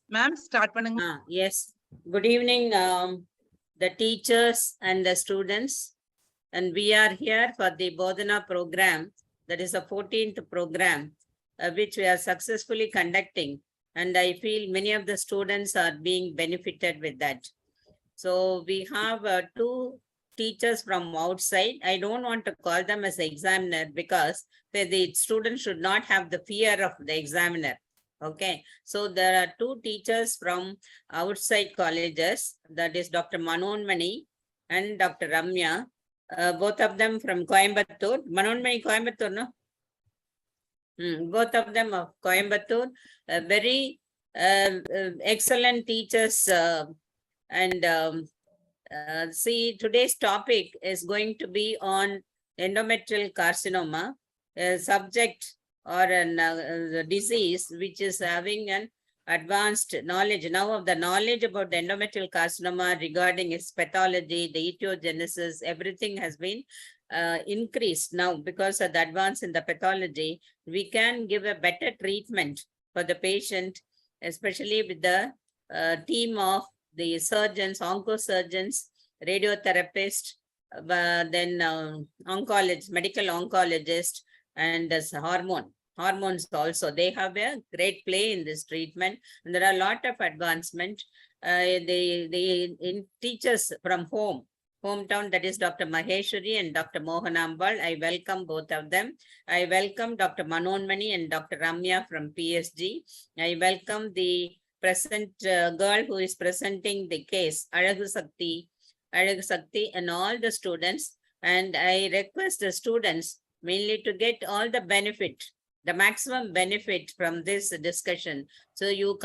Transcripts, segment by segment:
Ma'am, start பண்ணுங்க. Yes. Good evening, the teachers and the students. And we are here for the Bodhana program. That is the 14th program, which we are successfully conducting. And I feel many of the students are being benefited with that. So we have two teachers from outside. I don't want to call them as examiner because the students should not have the fear of the examiner. Okay, so there are two teachers from outside colleges, that is Dr. Manonmani and Dr. Ramya, both of them from Coimbatore. Manonmani Coimbatore, no? Both of them of Coimbatore, very excellent teachers. And see, today's topic is going to be on endometrial carcinoma, a subject or a disease which is having an advanced knowledge now of the knowledge about the endometrial carcinoma regarding its pathology, the etiogenesis, everything has been increased now because of the advance in the pathology. We can give a better treatment for the patient, especially with the team of the surgeons, oncosurgeons, radiotherapists, then oncologists, medical oncologists, and as hormones also. They have a great play in this treatment. And there are a lot of advancement. They teachers from hometown, that is Dr. Maheshwari and Dr. Mohanambal. I welcome both of them. I welcome Dr. Manonmani and Dr. Ramya from PSG. I welcome the present girl who is presenting the case, Alagu Sakti, and all the students. And I request the students mainly to get all the benefit, the maximum benefit from this discussion. So you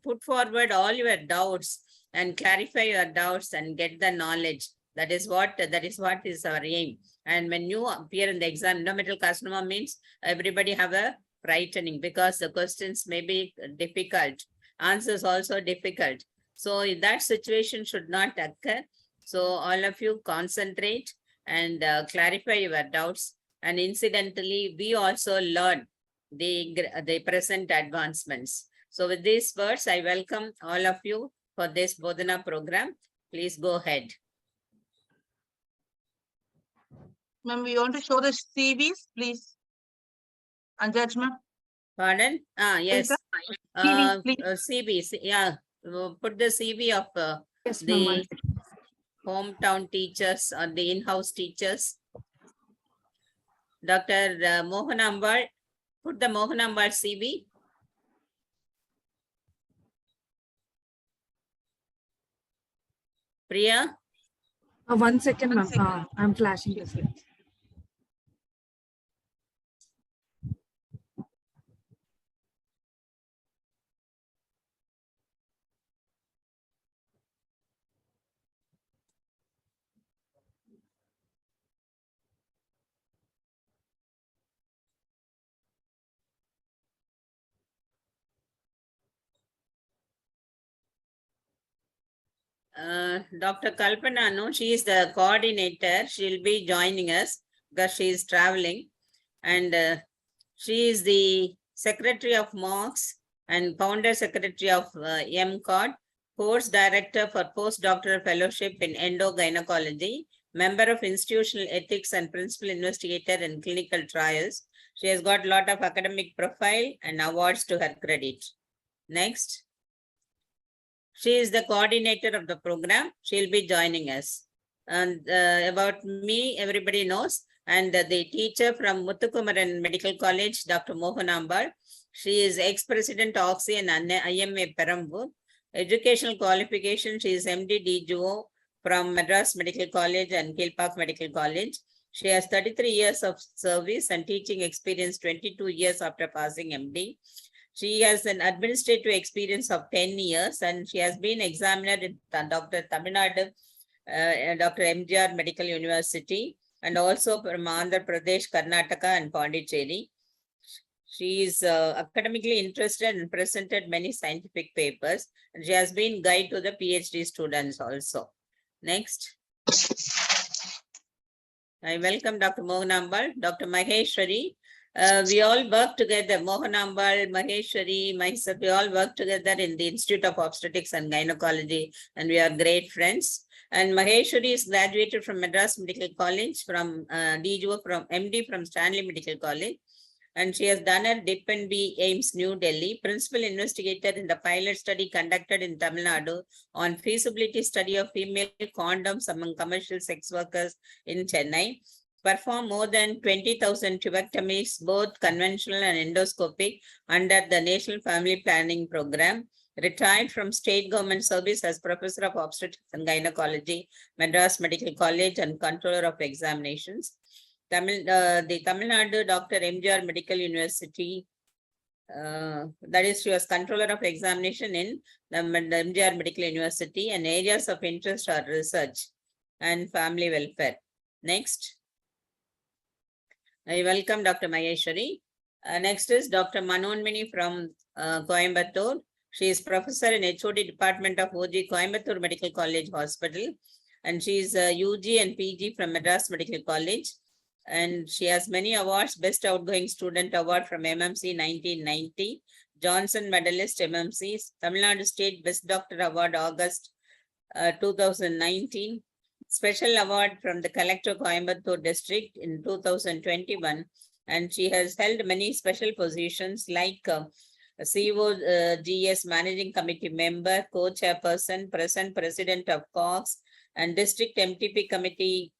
put forward all your doubts and clarify your doubts and get the knowledge. That is what is our aim. And when you appear in the exam, endometrial carcinoma means everybody have a frightening because the questions may be difficult, answers also difficult. So that situation should not occur. So all of you concentrate and clarify your doubts. And incidentally, we also learn the present advancements. So with these words, I welcome all of you for this Bodhana program. Please go ahead. Ma'am, we want to show the CVs, please. Anjaj, ma'am. Pardon? Yes. CV, yeah. Put the CV of Yes, the hometown teachers or the in-house teachers. Dr. Mohanambal, put the Mohanambal CV. Priya? 1 second, ma'am. I'm flashing this. Dr. Kalpana, no, she is the coordinator. She'll be joining us because she is traveling. And she is the secretary of MOX and founder secretary of MCOD, course director for postdoctoral fellowship in endogynecology, member of institutional ethics and principal investigator in clinical trials. She has got a lot of academic profile and awards to her credit. Next. She is the coordinator of the program. She'll be joining us. And about me, everybody knows. And the teacher from Muthukumaran Medical College, Dr. Mohanambal. She is ex-president Oxy and IMA Perambur. Educational qualification, she is MD DGO from Madras Medical College and Kilpack Medical College. She has 33 years of service and teaching experience, 22 years after passing MD. She has an administrative experience of 10 years and she has been examiner in Dr. Tamil Nadu, Dr. MGR Medical University, and also from Andhra Pradesh, Karnataka, and Pondicherry. She is academically interested and presented many scientific papers. And she has been guide to the PhD students also. Next. I welcome Dr. Mohanambal, Dr. Maheshwari. We all work together, Mohanambal, Maheshwari, myself, we all work together in the Institute of Obstetrics and Gynecology, and we are great friends. And Maheshwari is graduated from Madras Medical College, from DGO, from MD from Stanley Medical College. And she has done a DIP&B AIMS New Delhi, principal investigator in the pilot study conducted in Tamil Nadu on feasibility study of female condoms among commercial sex workers in Chennai. Performed more than 20,000 tubectomies, both conventional and endoscopic, under the National Family Planning Program. Retired from state government service as Professor of Obstetrics and Gynecology, Madras Medical College, and Controller of Examinations. The Tamil Nadu Dr. MGR Medical University, that is, she was Controller of Examination in the MGR Medical University, and areas of interest are research and family welfare. Next. I welcome Dr. Maheshwari. Next is Dr. Manonmani from Coimbatore. She is Professor in HOD Department of OG Coimbatore Medical College Hospital, and she is UG and PG from Madras Medical College. And she has many awards: Best Outgoing Student Award from MMC 1990, Johnson Medalist MMC, Tamil Nadu State Best Doctor Award August 2019, Special Award from the Collector Coimbatore District in 2021. And she has held many special positions like COGS Managing Committee Member, Co-Chairperson, Present President of COGS, and District MTP Committee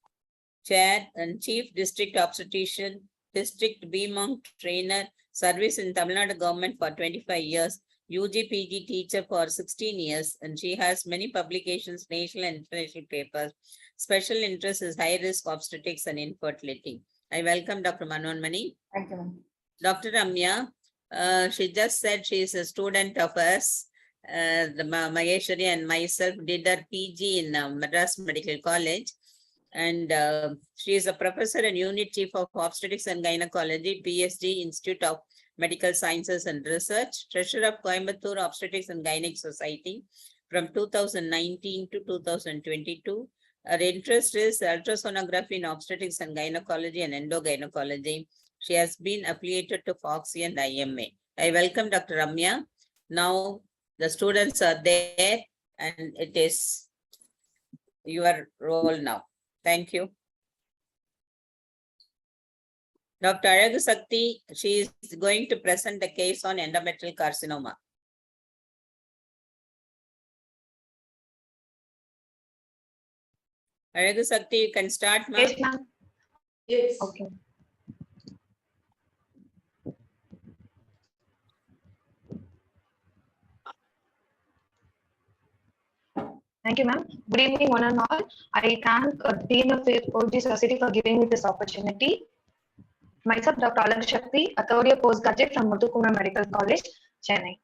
Chair, and Chief District Obstetrician, District BMonk Trainer, service in Tamil Nadu government for 25 years, UG PG teacher for 16 years, and she has many publications, national and international papers. Special interest is high risk obstetrics and infertility. I welcome Dr. Manonmani. Thank you, ma'am. Dr. Ramya, she just said she is a student of us. The Maheshwari and myself did her PG in Madras Medical College. And she is a professor and unit chief of obstetrics and gynecology, PSG, Institute of Medical Sciences and Research, treasurer of Coimbatore Obstetrics and Gynec Society from 2019 to 2022. Her interest is ultrasonography in obstetrics and gynecology and endogynecology. She has been affiliated to FOXI and IMA. I welcome Dr. Ramya. Now the students are there, and it is your role now. Thank you. Dr. Alagu Sakti, she is going to present the case on endometrial carcinoma. Alagu Sakti, you can start, ma'am. Yes, ma'am. Yes. Okay. Thank you, ma'am. Good evening, one and all. I thank TNFOG Society for giving me this opportunity. Myself, Dr. Alagu Sakti, a third-year postgraduate from Muthukumar Medical College, Chennai.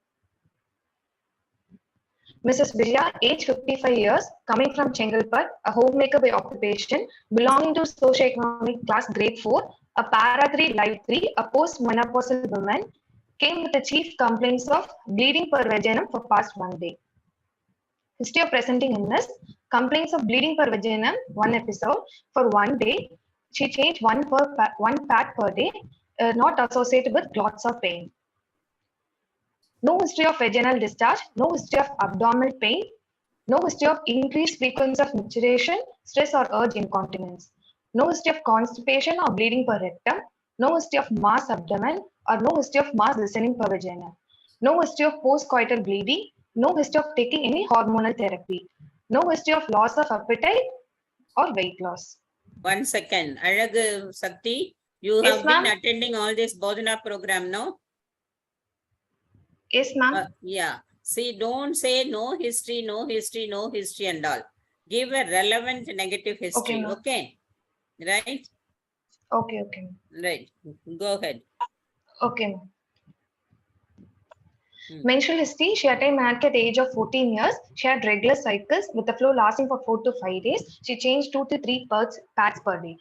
Mrs. Vijaya, age 55 years, coming from Chengalpet, a homemaker by occupation, belonging to socioeconomic class grade 4, a para 3, live 3, a post-menopausal woman, came with the chief complaints of bleeding per vaginum for past 1 day. History of presenting illness, complaints of bleeding per vaginum, 1 episode for 1 day. She changed one pad per day, not associated with clots of pain. No history of vaginal discharge, no history of abdominal pain, no history of increased frequency of maturation, stress or urge incontinence, no history of constipation or bleeding per rectum, no history of mass abdomen or no history of mass descending per vagina, no history of postcoital bleeding, no history of taking any hormonal therapy, no history of loss of appetite or weight loss. 1 second. Alagu Sakti, you Yes, have been ma'am. attending all this Bodhana program, no? Yes, ma'am. Yeah. See, don't say no history, no history, no history and all. Give a relevant negative history. ma'am. Okay. Right? Okay, okay. Right. Go ahead. Okay. Menstrual history, she attained menarche at the age of 14 years. She had regular cycles with the flow lasting for 4 to 5 days. She changed 2 to 3 pads per day.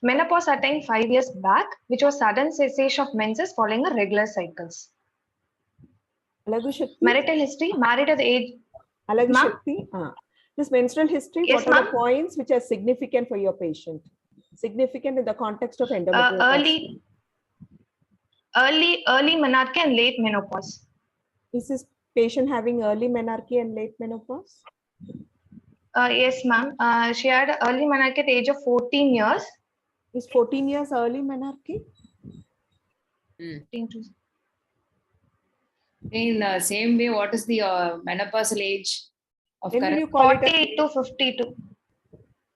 Menopause attained 5 years back, which was sudden cessation of menses following her regular cycles. Alagu Shakti? Marital history, married at the age... Alagu Ma'am? Shakti? This menstrual history, Yes, what are the ma'am. points which are significant for your patient? Significant in the context of endometrial Early... early menarche and late menopause. Is this patient having early menarche and late menopause? Yes, ma'am. She had early menarche at the age of 14 years. Is 14 years early menarche? In the same way, what is the menopausal age of When will current? you call it 48 as, to 52.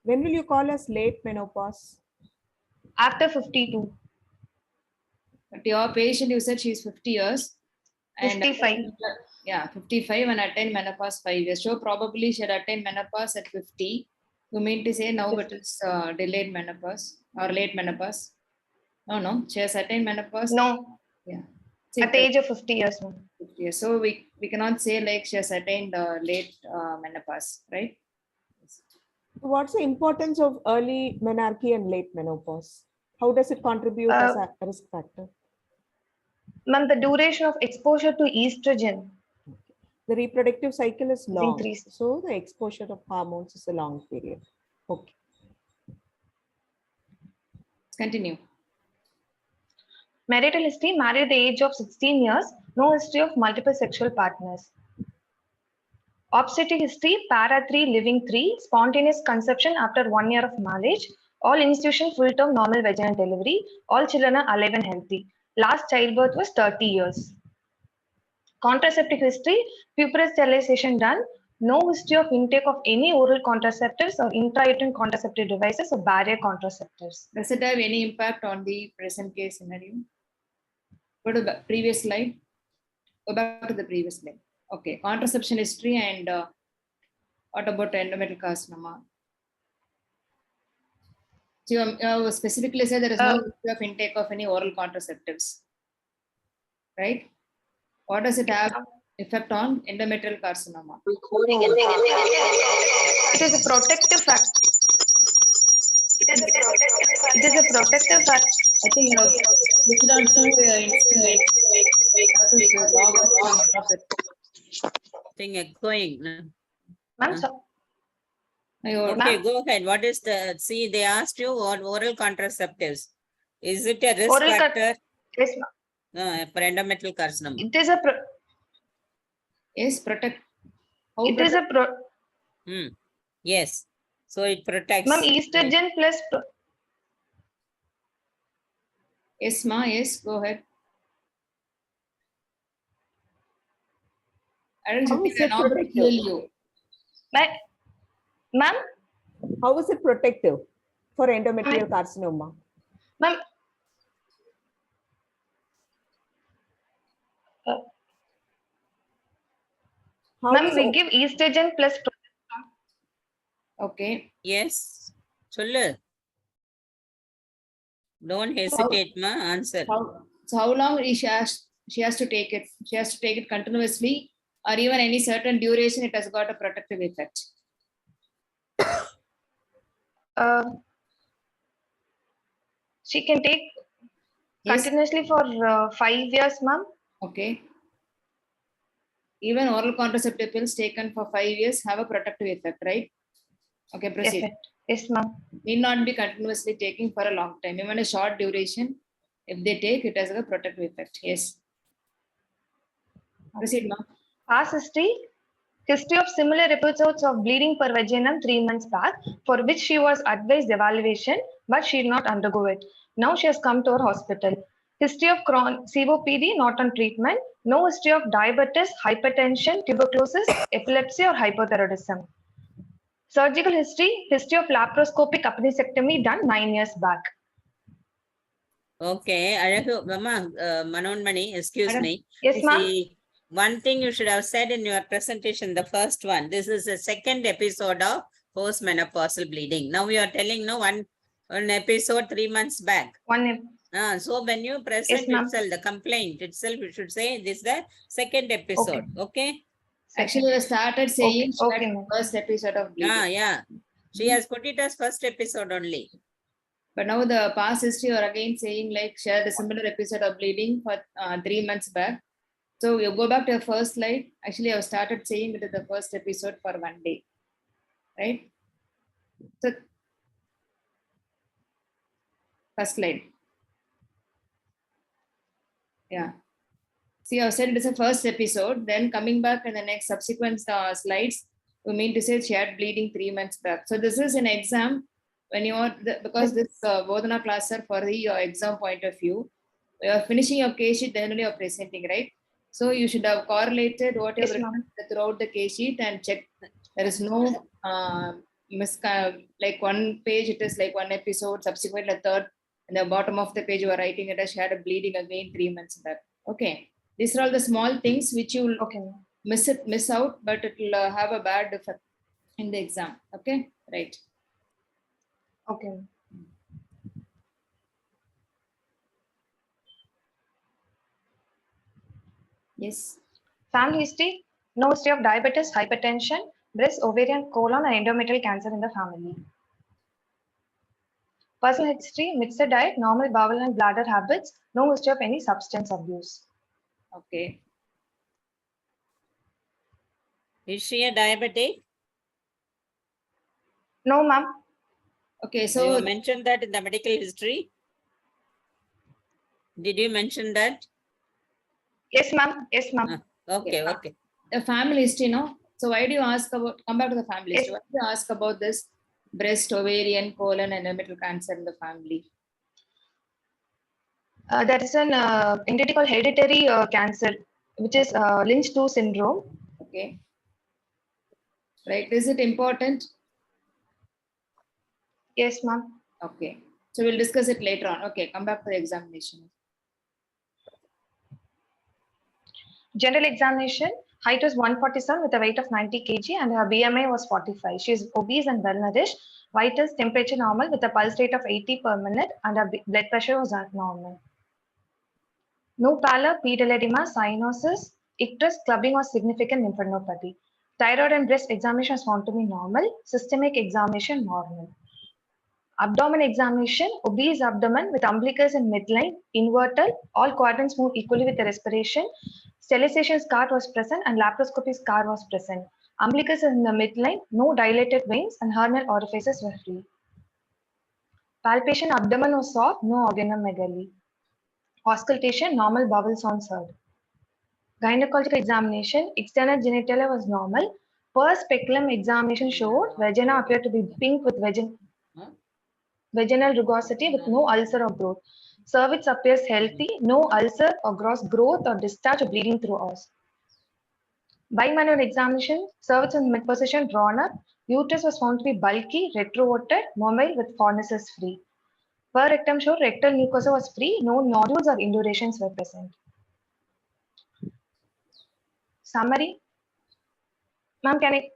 when will you call as late menopause? After 52. But your patient, you said she's 50 years. And 55. Yeah, 55 and attained menopause 5 years. So probably she had attained menopause at 50. You mean to say now it is delayed menopause or late menopause? No. She has attained menopause. No, Yeah. at the age of 50 years, ma'am. 50 years. So we cannot say like she has attained late menopause, right? What's the importance of early menarche and late menopause? How does it contribute as a risk factor? Ma'am, the duration of exposure to estrogen The reproductive cycle is long, increased. so the exposure of hormones is a long period. Okay. Let's continue. Marital history, married at the age of 16 years, no history of multiple sexual partners. Obstetric history, para 3, living 3, spontaneous conception after 1 year of marriage, all institution full term normal vaginal delivery, all children are alive and healthy. Last childbirth was 30 years. Contraceptive history, pubertal sterilization done, no history of intake of any oral contraceptives or intrauterine contraceptive devices or barrier contraceptives. Does it have any impact on the present case scenario? Go to the previous slide. Go back to the previous slide. Okay, contraception history and what about endometrial carcinoma? So you specifically said there is no history of intake of any oral contraceptives, right? What does it have effect on endometrial carcinoma? It is a protective factor. It is a protective factor. I think you know, look down to Thing echoing. no? Ma'am, so, Okay, Ma'am? go ahead. What is the, see, they asked you what oral contraceptives. Is it a risk oral factor yes, ma'am. for endometrial carcinoma? It is a Yes, protect. How it is a Yes. So it protects. ma'am estrogen plus Yes, ma. Yes, go ahead. I don't How think is we are it not able to hear protective? you. ma'am, How is it protective for endometrial carcinoma? ma'am, How ma'am, is we give estrogen plus Okay. Yes. Sollu. Don't hesitate, ma. Answer. So how long is she has to take it? She has to take it continuously, or even any certain duration. It has got a protective effect. she can take Yes. continuously for 5 years, ma'am. Okay. Even oral contraceptive pills taken for 5 years have a protective effect, right? Okay, proceed. Effect. Yes, ma'am. Need not be continuously taking for a long time. Even a short duration, if they take, it has a protective effect. Yes. Proceed, ma'am. Past history of similar episodes of bleeding per vaginum 3 months back, for which she was advised evaluation, but she did not undergo it. Now she has come to our hospital. History of COPD, not on treatment. No history of diabetes, hypertension, tuberculosis, epilepsy, or hypothyroidism. Surgical history of laparoscopic appendectomy done 9 years back. Okay. Alagu, Mama, Manonmani, excuse Madam. me. Yes, ma'am. See, one thing you should have said in your presentation, the first one, this is the second episode of postmenopausal bleeding. Now you are telling no one episode 3 months back. So when you present ma'am. itself, the complaint itself, you should say this is the second episode. Okay. Actually, we started saying she Okay, had ma'am. first episode of bleeding. Yeah. She has put it as first episode only. But now the past history are again saying like she had a similar episode of bleeding for 3 months back. So we'll go back to the first slide. Actually, I've started saying it is the first episode for 1 day. Right? So first slide. Yeah. See, I said it is a first episode. Then coming back in the next subsequent slides, we mean to say she had bleeding 3 months back. So this is an exam when you are because this Bodhana class are for the exam point of view. You are finishing your case sheet, then only you are presenting, right? So you should have correlated what you have Yes, written throughout the case sheet and check. There is no like one page it is like one episode, subsequent a third, and the bottom of the page you are writing it as she had a bleeding again 3 months back. Okay. These are all the small things which you will Okay. miss out, but it will have a bad effect in the exam. Okay, right. Okay. Yes. Family history, no history of diabetes, hypertension, breast, ovarian, colon, and endometrial cancer in the family. Personal history, mixed diet, normal bowel and bladder habits, no history of any substance abuse. Okay. Is she a diabetic? No, ma'am. Okay, So so you mentioned that in the medical history. Did you mention that? Yes, ma'am. Yes, ma'am. Okay, okay. the family history, no? So why do you ask about, come back to the family history, why do you ask about this breast, ovarian, colon, and endometrial cancer in the family? There is an entity called hereditary cancer, which is Lynch 2 syndrome. Okay. Right, is it important? Yes, ma'am. Okay. So we'll discuss it later on. Okay, come back to the examination. General examination, height was 147 with a weight of 90 kg and her BMI was 45. She is obese and well-nourished. Vitals, temperature normal with a pulse rate of 80 per minute and her blood pressure was normal. No pallor, pedal cyanosis, icterus, clubbing or significant lymphadenopathy. Thyroid and breast examination was found to be normal. Systemic examination normal. Abdomen examination, obese abdomen with umbilicus in midline, inverted, all quadrants move equally with the respiration. Sterilization scar was present and laparoscopy scar was present. Umbilicus is in the midline, no dilated veins and hernial orifices were free. Palpation, abdomen was soft, no organomegaly. Auscultation, normal bowel sounds heard. Gynecological examination, external genitalia was normal. Per speculum examination showed vagina appeared to be pink with vaginal rugosity with no ulcer or growth. Cervix appears healthy, no ulcer or gross growth or discharge or bleeding through os. Bimanual examination, cervix in mid position drawn up. Uterus was found to be bulky, retroverted, mobile with fornices free. Per rectum showed rectal mucosa was free, no nodules or indurations were present. Summary. Ma'am, can I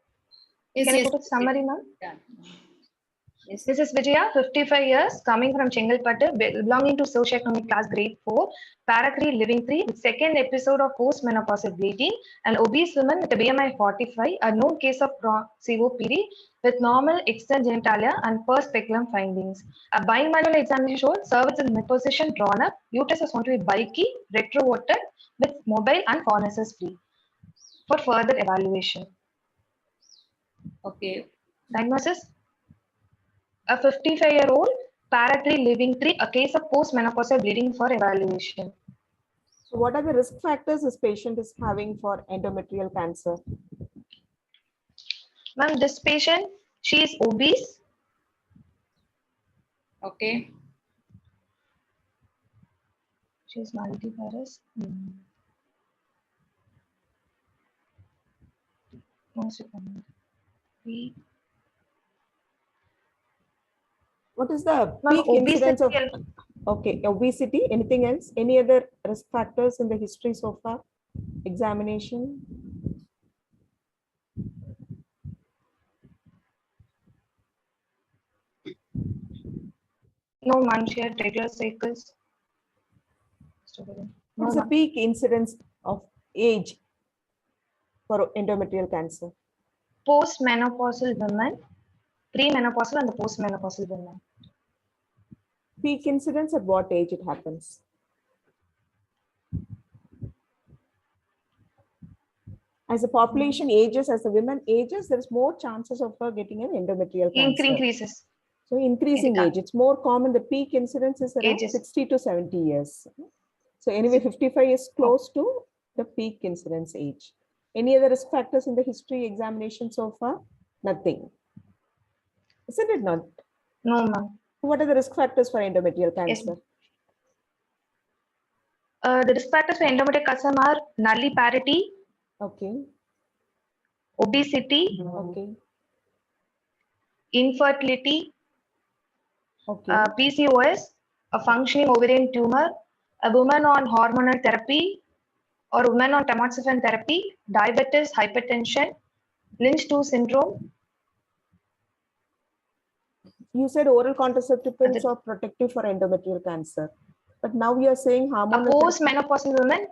go to summary, ma'am? Yeah. Yes. This is Vijaya, 55 years, coming from Chengalpattu, belonging to socioeconomic class grade 4, para 3, living 3, with second episode of postmenopausal bleeding, an obese woman with a BMI 45, a known case of COPD with normal external genitalia and per speculum findings. A bimanual examination showed cervix in mid position drawn up, uterus was found to be bulky, retroverted with mobile and fornices free. For further evaluation. Okay. Diagnosis. A 55-year-old, para 3, living 3, a case of postmenopausal bleeding for evaluation. So what are the risk factors this patient is having for endometrial cancer? Ma'am, this patient, she is obese. Okay. She is multiparous. What is the Ma'am, peak incidence of obesity. obesity? Anything else? Any other risk factors in the history so far? Examination? No, ma'am, she had regular cycles. What's the peak incidence of age for endometrial cancer? Postmenopausal women, premenopausal and the postmenopausal women. Peak incidence at what age it happens? As the population ages, as the women ages, there's more chances of her getting an endometrial cancer. Increases. So increasing age, it's more common. The peak incidence is around Ages. 60 to 70 years. So anyway, 55 is close to the peak incidence age. Any other risk factors in the history examination so far? Nothing. Isn't it not? No, ma'am. What are the risk factors for endometrial Yes, cancer? The risk factors for endometrial cancer are nulliparity, Okay. obesity, Okay. infertility, Okay. PCOS, a functioning ovarian tumor, a woman on hormonal therapy or woman on tamoxifen therapy, diabetes, hypertension, Lynch 2 syndrome. You said oral contraceptive pills Other- are protective for endometrial cancer. But now we are saying A hormonal post-menopausal woman,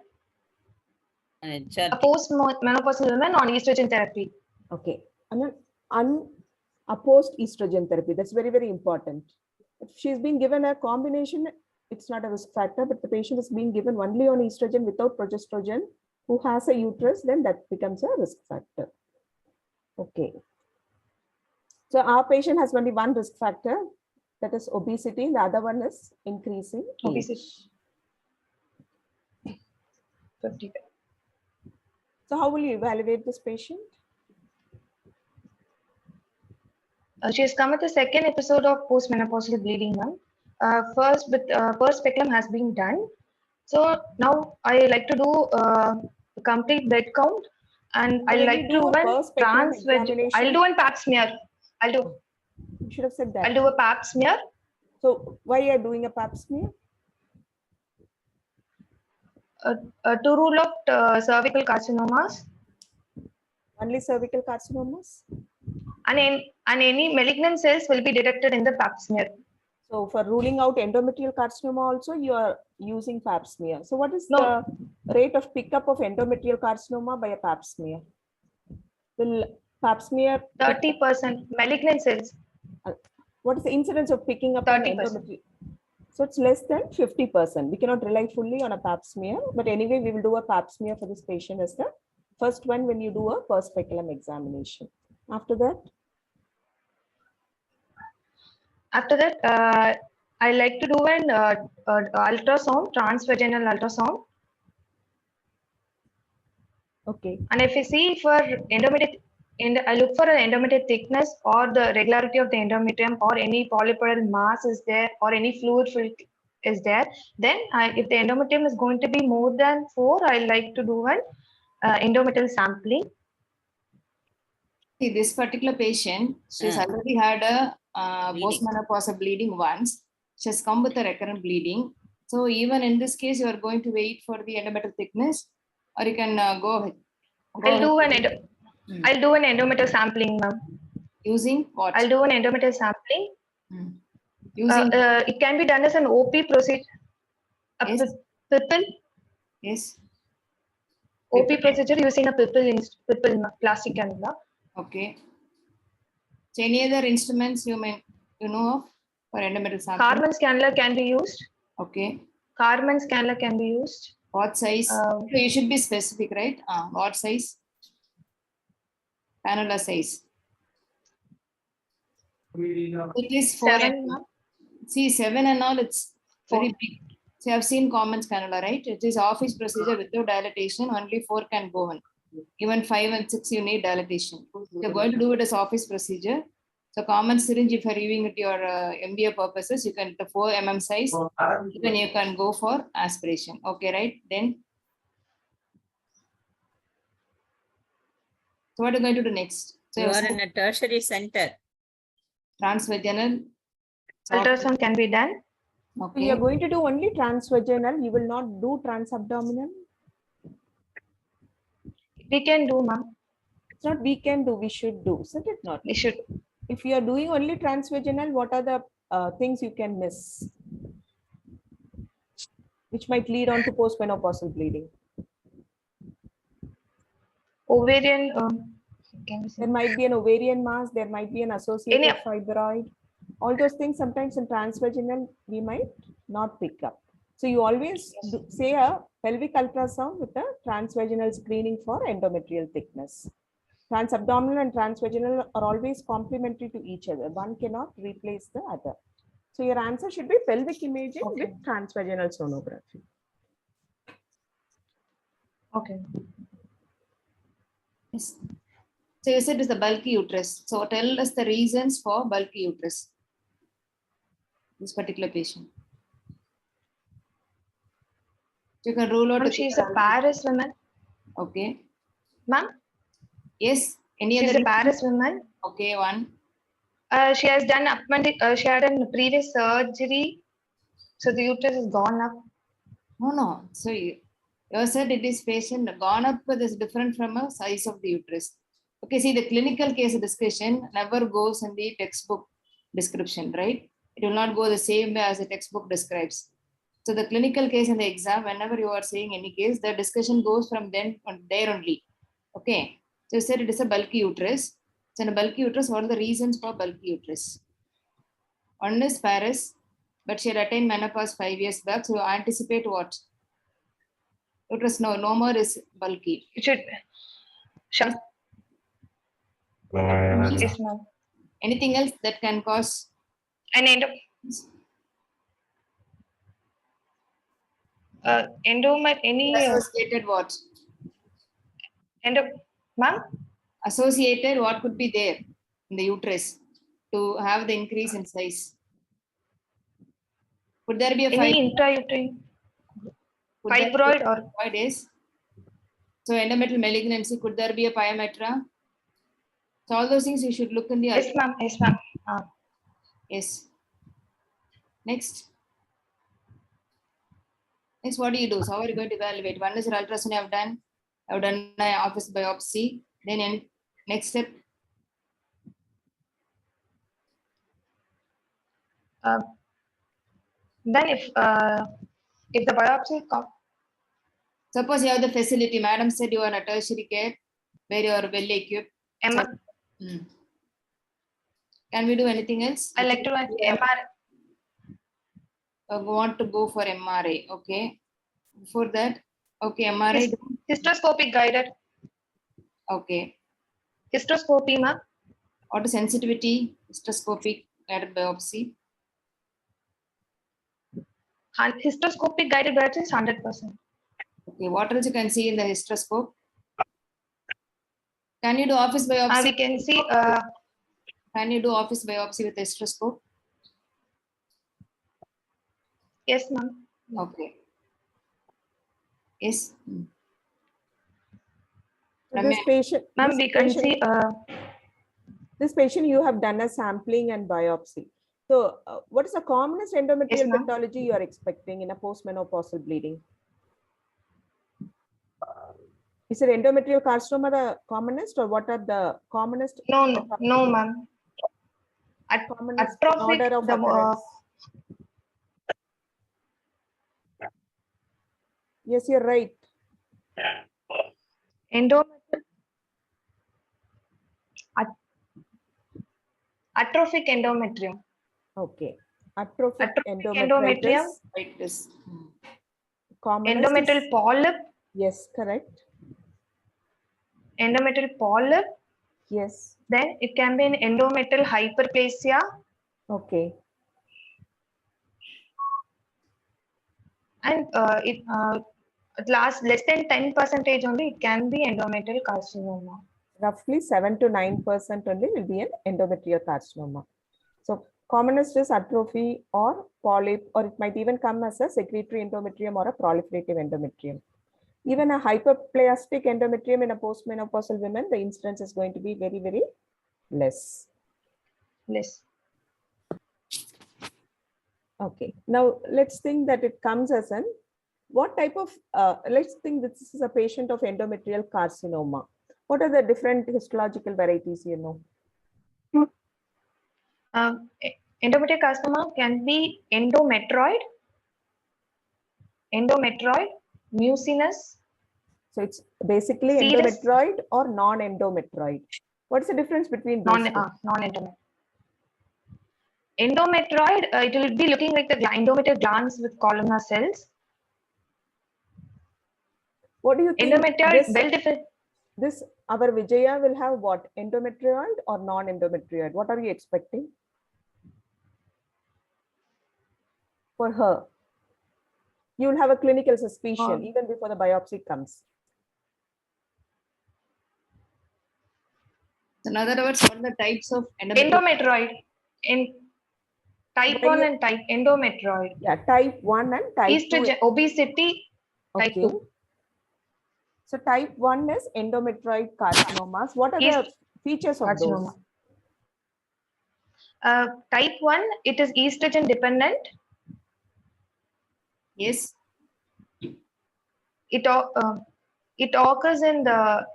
a post-menopausal woman on estrogen therapy. Okay. And then unopposed estrogen therapy. That's very, very important. If she's been given a combination, it's not a risk factor, but the patient is being given only on estrogen without progesterone, who has a uterus, then that becomes a risk factor. Okay. So our patient has only one risk factor, that is obesity. The other one is increasing Obesity. age. 50. So how will you evaluate this patient? She has come with the second episode of postmenopausal bleeding, ma'am. First speculum has been done. So now I like to do a complete blood count, and So I when like you to do do a one per speculum transveg. I'll examination- do one pap smear. You should have said that. I'll do a pap smear. So why are you doing a pap smear? To rule out cervical carcinomas Only cervical carcinomas? and any malignant cells will be detected in the pap smear. So for ruling out endometrial carcinoma also, you are using pap smear. So what is No. the rate of pickup of endometrial carcinoma by a pap smear? Will pap smear, 30% malignant cells. what is the incidence of picking up on 30%. endometrial? So it's less than 50%. We cannot rely fully on a pap smear, but anyway, we will do a pap smear for this patient as the first one when you do a per speculum examination. After that, I like to do an ultrasound, transvaginal ultrasound. okay. And if you see for endometrial, I look for an endometrial thickness or the regularity of the endometrium or any polypoidal mass is there or any fluid is there. Then if the endometrium is going to be more than 4, I like to do an endometrial sampling. See, this particular patient, she's Ah. already had a Bleeding. postmenopausal bleeding once. She has come with a recurrent bleeding. So even in this case, you are going to wait for the endometrial thickness, or you can go ahead. I'll do an endometrial sampling, ma'am. Using what? I'll do an endometrial sampling. Using It can be done as an OP procedure. Yes. Pipple. yes. OP procedure using a pipple plastic cannula. Okay. So any other instruments you know of for endometrial sampling? Carmen's cannula can be used. Okay. Carmen's cannula can be used. What size? So you should be specific, right? What size? Cannula size. It is 4 7, and ma'am. see 7 and all. It's very 4. big. So I've seen Commons cannula, right? It is office procedure without dilatation. Only 4 can go in. Even 5 and 6 you need dilatation. You're going to do it as office procedure. So common syringe, if you're using it your MBA purposes, you can the 4 mm size. Then you can go for aspiration. Okay, right? Then so what are you going to do next? So You are in a tertiary center. transvaginal. Ultrasound can be done. So Okay. you are going to do only transvaginal. You will not do transabdominal. We can do, ma'am. It's not we can do, we should do. Isn't it not? We should. If you are doing only transvaginal, what are the things you can miss? Which might lead on to postmenopausal bleeding. Ovarian. Can we say? There might be an ovarian mass, there might be an associated fibroid. All those things sometimes in transvaginal we might not pick up. So you always say a pelvic ultrasound with a transvaginal screening for endometrial thickness. Transabdominal and transvaginal are always complementary to each other. One cannot replace the other. So your answer should be pelvic imaging with transvaginal sonography. Okay. Yes. So you said it's the bulky uterus. So tell us the reasons for bulky uterus. This particular patient. You can rule out. Ma'am, she's a Paris woman. Okay. Ma'am, Yes. Any she's other? a Paris woman. Okay. One. She has done she had a previous surgery, so the uterus is gone up. No. So you said it is patient gone up, but is different from a size of the uterus. Okay. See, the clinical case discussion never goes in the textbook description, right? It will not go the same way as the textbook describes. So the clinical case in the exam, whenever you are saying any case, the discussion goes from then on there only. Okay. So you said it is a bulky uterus. So in a bulky uterus, what are the reasons for bulky uterus? One is Paris, but she had attained menopause 5 years back. So you anticipate what? Uterus no more is bulky. It should. Sure. Yes, ma'am. Anything else that can cause? And Associated what? ma'am, Associated what could be there in the uterus to have the increase in size? Could there be a any intrauterine fibroid or fibroid is? So endometrial malignancy, could there be a pyometra? So all those things you should look in the yes, ma'am. Yes, ma'am. Yes. Next. Next, what do you do? So how are you going to evaluate? One is your ultrasound I've done an office biopsy. Then next step. Then if the biopsy Suppose you have the facility. Madam said you are in a tertiary care where you are well equipped. Can we do anything else? I like to MRI. Want to go for MRI. Okay. Before that, okay, MRI. Hysteroscopic guided. Okay. Hysteroscopy, ma'am. What is sensitivity? Hysteroscopic guided biopsy. Hysteroscopic guided biopsy is 100%. Okay. What else you can see in the hysteroscope? Can you do office biopsy? We can see. Can you do office biopsy with hysteroscope? Yes, ma'am. Okay. Yes. So this patient, ma'am, we can see. This patient, you have done a sampling and biopsy. So what is the commonest endometrial pathology you are expecting in a postmenopausal bleeding? Is it endometrial carcinoma the commonest, or what are the commonest? No, ma'am. Atrophic order of occurrence. Yes, you're right. Atrophic endometrium. Okay. Atrophic endometrium. Like this. Endometrial polyp. Yes, correct. Endometrial polyp. Yes. Then it can be an endometrial hyperplasia. Okay. And it lasts less than 10% only, it can be endometrial carcinoma. Roughly 7 to 9% only will be an endometrial carcinoma. So commonest is atrophy or polyp, or it might even come as a secretory endometrium or a proliferative endometrium. Even a hyperplastic endometrium in a postmenopausal woman, the incidence is going to be very, very less. Okay. Now let's think that it comes as an, what type of, let's think this is a patient of endometrial carcinoma. What are the different histological varieties you know? Endometrial carcinoma can be endometrioid, mucinous. So it's basically serous, endometrioid or non-endometrioid. What is the difference between these non-endometrioid? Endometrioid, it will be looking like the endometrial glands with columnar cells. What do you think? Endometrioid, this our Vijaya will have what? Endometrioid or non-endometrioid? What are you expecting for her? You will have a clinical suspicion even before the biopsy comes. So in other words, what are the types of endometrial? Endometrioid. In type 1 and type endometrioid. Yeah, type 1 and type 2. Estrogen, obesity, type Okay. 2. So type 1 is endometrioid carcinomas. What are the features of those? Carcinoma. Type 1, it is estrogen dependent. Yes. It occurs in the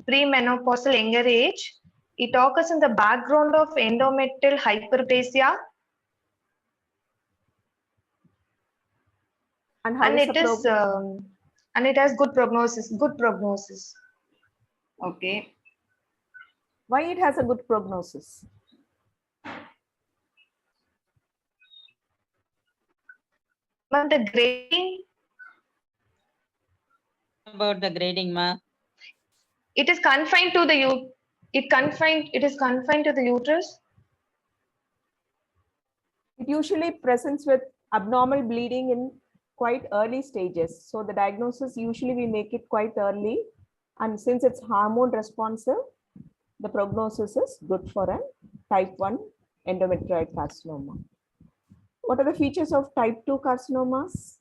premenopausal younger age. It occurs in the background of endometrial hyperplasia. And how And is it the is and it has good prognosis. Good prognosis. Okay. why it has a good prognosis? But the grading, About the grading, ma. it is confined to the it is confined to the uterus. It usually presents with abnormal bleeding in quite early stages. So the diagnosis usually we make it quite early. And since it's hormone responsive, the prognosis is good for a type 1 endometrioid carcinoma. What are the features of type 2 carcinomas?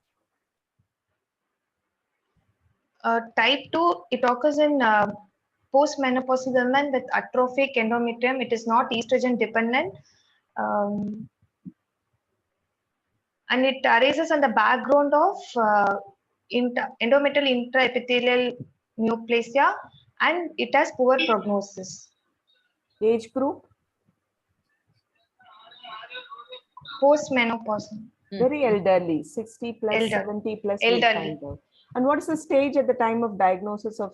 Type 2, it occurs in postmenopausal women with atrophic endometrium. It is not estrogen dependent. And it arises on the background of endometrial intraepithelial neoplasia, and it has poor prognosis. Age group? Postmenopausal. Very elderly, 60 plus, Elder. 70 plus. Elderly. Kind of. And what is the stage at the time of diagnosis of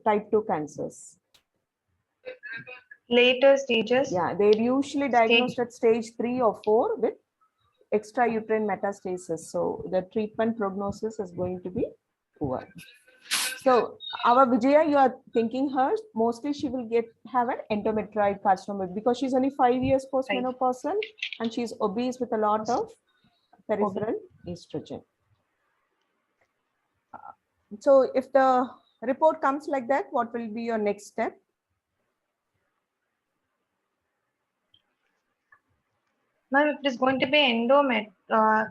type 2 cancers? Later stages. Yeah, they're usually diagnosed at stage 3 or 4 with extrauterine metastasis. So the treatment prognosis is going to be poor. So our Vijaya, you are thinking her, mostly she will have an endometrioid carcinoma because she's only 5 years postmenopausal and she's obese with a lot of peripheral estrogen. So if the report comes like that, what will be your next step? Ma'am, it is going to be What are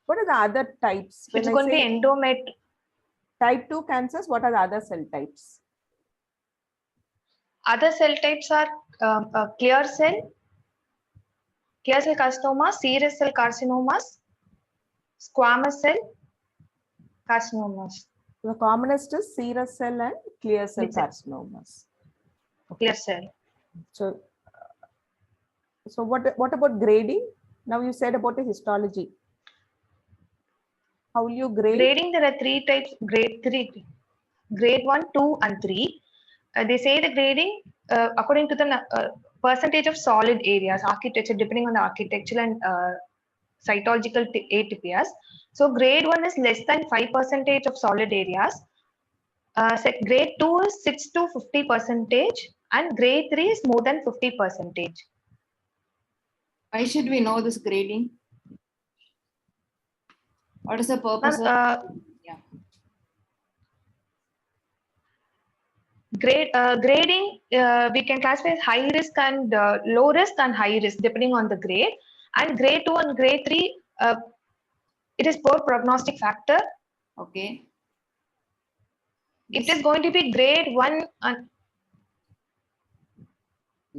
the other types? it's When going to be type 2 cancers, what are the other cell types? Other cell types are clear cell carcinomas, serous cell carcinomas, squamous cell carcinomas. The commonest is serous cell and clear cell Clear cell. carcinomas. Clear cell. So what about grading? Now you said about the histology. How will you grade? Grading, there are 3 types. Grade 1, 2, and 3. They say the grading according to the percentage of solid areas, architecture, depending on the architectural and cytological atypias. So grade 1 is less than 5% of solid areas. Grade 2 is 6 to 50%, and grade 3 is more than 50%. Why should we know this grading? What is the purpose of grading? We can classify as high risk and low risk and high risk depending on the grade. And grade 2 and grade 3, it is poor prognostic factor. Okay. It is going to be grade 1 and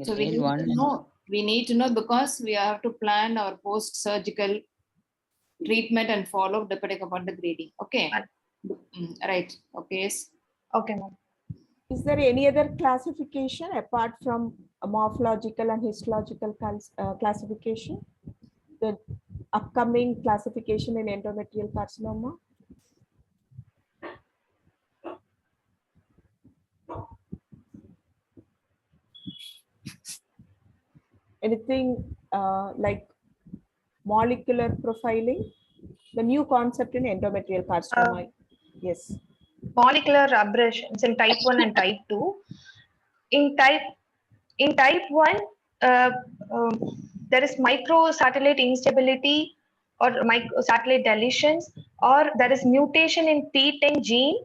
So we need to know because we have to plan our post-surgical treatment and follow depending upon the grading. Okay. Right. Okay. Yes. okay, ma'am. Is there any other classification apart from a morphological and histological classification? The upcoming classification in endometrial carcinoma? Anything like molecular profiling? The new concept in endometrial carcinoma. Yes. Molecular aberrations in type 1 and type 2. In type 1, there is microsatellite instability or microsatellite deletions, or there is mutation in P10 gene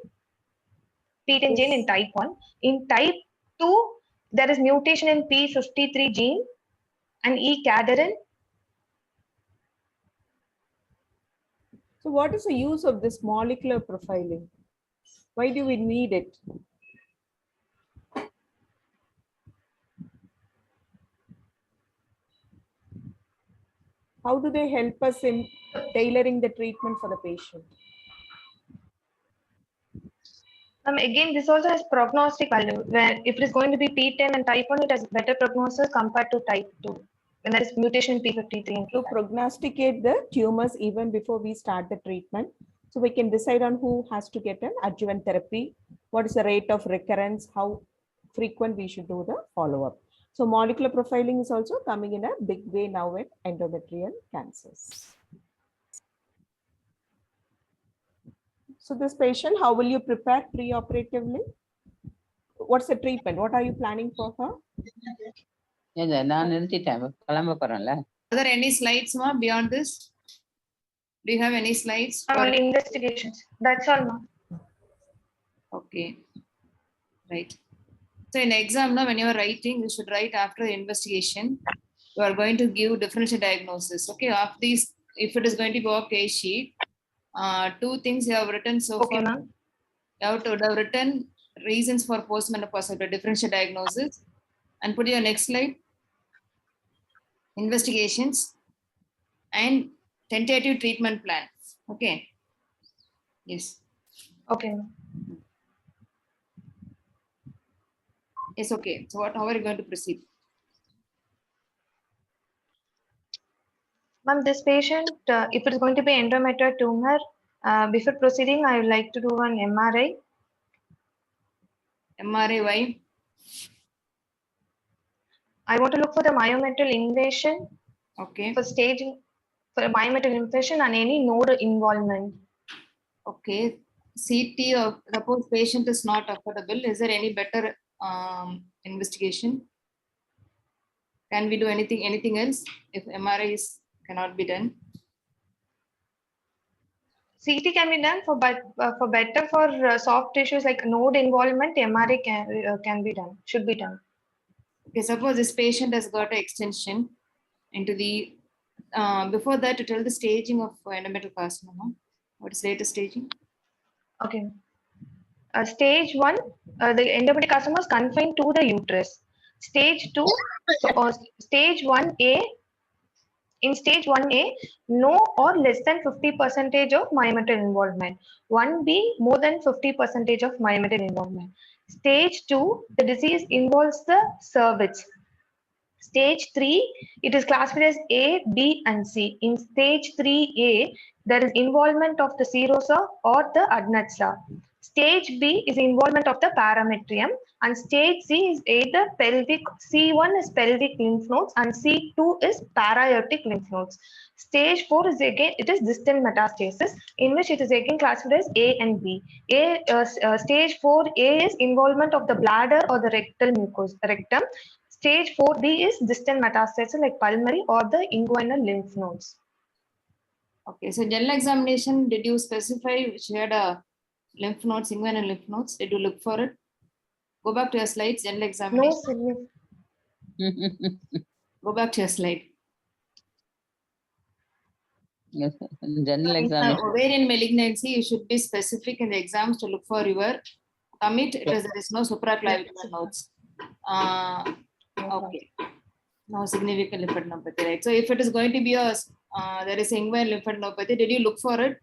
in type 1. In type 2, there is mutation in P53 gene and E-cadherin. So what is the use of this molecular profiling? Why do we need it? How do they help us in tailoring the treatment for the patient? Again, this also has prognostic value. Where if it is going to be P10 and type 1, it has better prognosis compared to type 2. When there is mutation in P53. To prognosticate the tumors even before we start the treatment. So we can decide on who has to get an adjuvant therapy, what is the rate of recurrence, how frequent we should do the follow-up. So molecular profiling is also coming in a big way now in endometrial cancers. So this patient, how will you prepare pre-operatively? What's the treatment? What are you planning for her? Are there any slides, ma, beyond this? Do you have any slides? Only investigations. That's all, ma'am. Okay. Right. So in exam, now when you are writing, you should write after the investigation. You are going to give differential diagnosis. Okay. After these, if it is going to go a case sheet, 2 things you have written so Okay, far. ma'am. You have to have written reasons for postmenopausal differential diagnosis, and put your next slide. Investigations and tentative treatment plan. Okay. Yes. Okay, ma'am. Yes. Okay. So how are you going to proceed? Ma'am, this patient, if it is going to be endometrial tumor, before proceeding, I would like to do an MRI. MRI, why? I want to look for the myometrial invasion Okay. for staging for a myometrial invasion and any node involvement. Okay. CT of suppose patient is not affordable. Is there any better investigation? Can we do anything else if MRI cannot be done? CT can be done for better for soft tissues like node involvement. MRI can be done, should be done. Okay, suppose this patient has got an extension into the before that, to tell the staging of endometrial carcinoma. What is latest staging? Okay. Stage 1, the endometrial carcinoma is confined to the uterus. Stage 2, stage 1A. In stage 1A, no or less than 50% of myometrial involvement. 1B, more than 50% of myometrial involvement. Stage 2, the disease involves the cervix. Stage 3, it is classified as A, B, and C. In stage 3A, there is involvement of the serosa or the adnexia. Stage B is involvement of the parametrium, and stage C is either pelvic. C1 is pelvic lymph nodes, and C2 is para-aortic lymph nodes. Stage 4 is again, it is distant metastasis, in which it is again classified as A and B. Stage 4A is involvement of the bladder or the rectum. Stage 4B is distant metastasis like pulmonary or the inguinal lymph nodes. Okay, so general examination, did you specify which had a lymph nodes, inguinal lymph nodes? Did you look for it? Go back to your slides, general examination. No, Go back to your slide. Yes, general examination. Ovarian malignancy, you should be specific in the exams to look for your commit. There is no supraclavicular nodes. Okay. No significant lymphadenopathy, right? So if it is going to be a there is inguinal lymphadenopathy, did you look for it?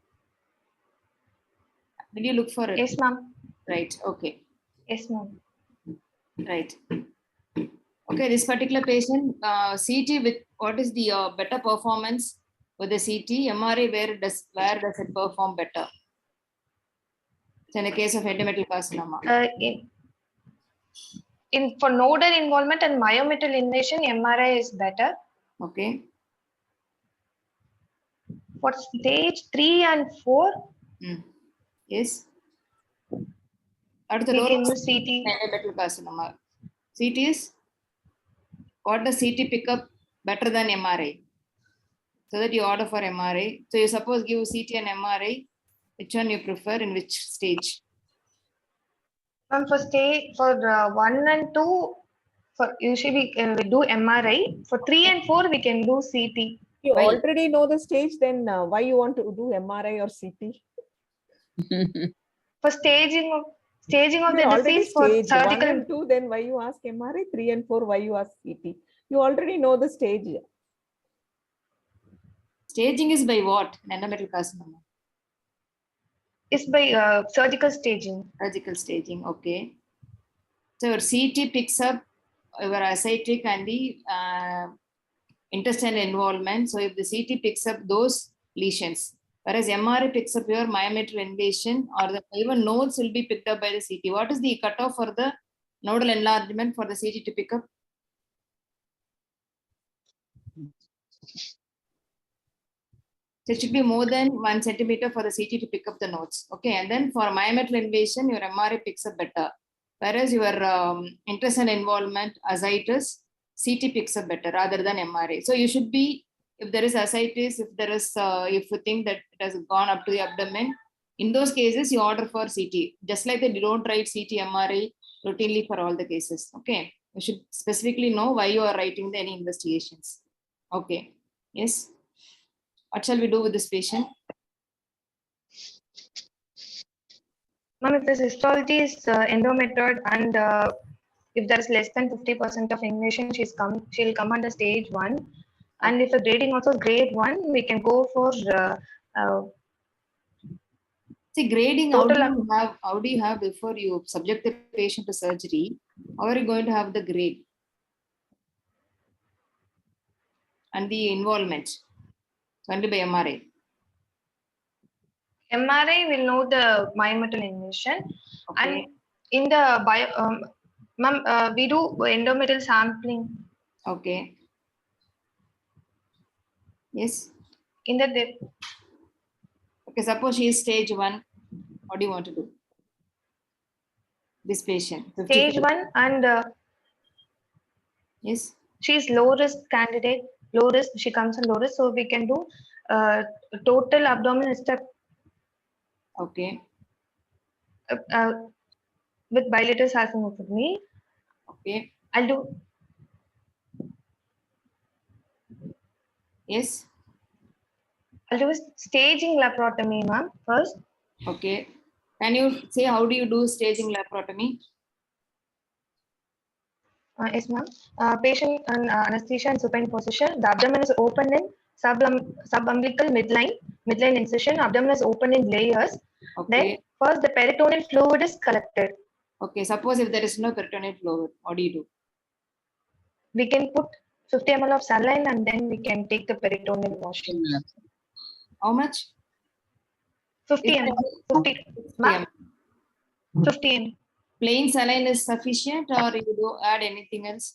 Did you look for it? Yes, ma'am. Right. Okay. Yes, ma'am. Right. Okay. This particular patient, CT with what is the better performance with the CT? MRI, where does it perform better? So in the case of endometrial carcinoma. For nodal involvement and myometrial invasion, MRI is better. Okay. For stage 3 and 4, Yes. What is the we role can of use CT. endometrial carcinoma? CT is what does CT pick up better than MRI? So that you order for MRI. So you suppose give CT and MRI. Which one you prefer in which stage? Ma'am, for 1 and 2, for usually we do MRI. For 3 and 4, we can do CT. You Why? already know the stage, then why you want to do MRI or CT? For staging of You the already disease for stage 1 surgical. and 2, then why you ask MRI? 3 and 4, why you ask CT? You already know the stage. Staging is by what? Endometrial carcinoma. Is by surgical staging. Surgical staging. Okay. So your CT picks up your ascitic and the intestinal involvement. So if the CT picks up those lesions, whereas MRI picks up your myometrial invasion, or the even nodes will be picked up by the CT. What is the cutoff for the nodal enlargement for the CT to pick up? So it should be more than 1 centimeter for the CT to pick up the nodes. Okay, and then for myometrial invasion, your MRI picks up better. Whereas your intestinal involvement, ascites, CT picks up better rather than MRI. So you should be, if there is ascites, if there is, if you think that it has gone up to the abdomen, in those cases, you order for CT. Just like that, you don't write CT, MRI routinely for all the cases. Okay, you should specifically know why you are writing any investigations. Okay, yes. What shall we do with this patient? Ma'am, if this histology is endometrioid and if there is less than 50% of invasion, she'll come under stage 1. And if the grading also grade 1, we can go for See, grading, Total- how do you have before you subject the patient to surgery? How are you going to have the grade? And the involvement? Only by MRI. MRI will know the myometrial invasion. Okay. And in the ma'am, we do endometrial sampling. Okay. Yes. In the Okay, suppose she is stage 1. What do you want to do? This patient. 50. stage 1 and Yes. she is low risk candidate, low risk, she comes in low risk, so we can do total abdominal step Okay. with bilateral salpingectomy. Okay. I'll do Yes. a staging laparotomy, ma'am, first. Okay. Can you say how do you do staging laparotomy? Yes, ma'am. Patient on anesthesia and supine position. The abdomen is open in subumbilical midline incision. Abdomen is open in layers. Then Okay. first the peritoneal fluid is collected. Okay. Suppose if there is no peritoneal fluid, what do you do? We can put 50 ml of saline and then we can take the peritoneal washing. How much? 50 ml. 50. Ma'am, 50 ml. Plain saline is sufficient, or you do add anything else?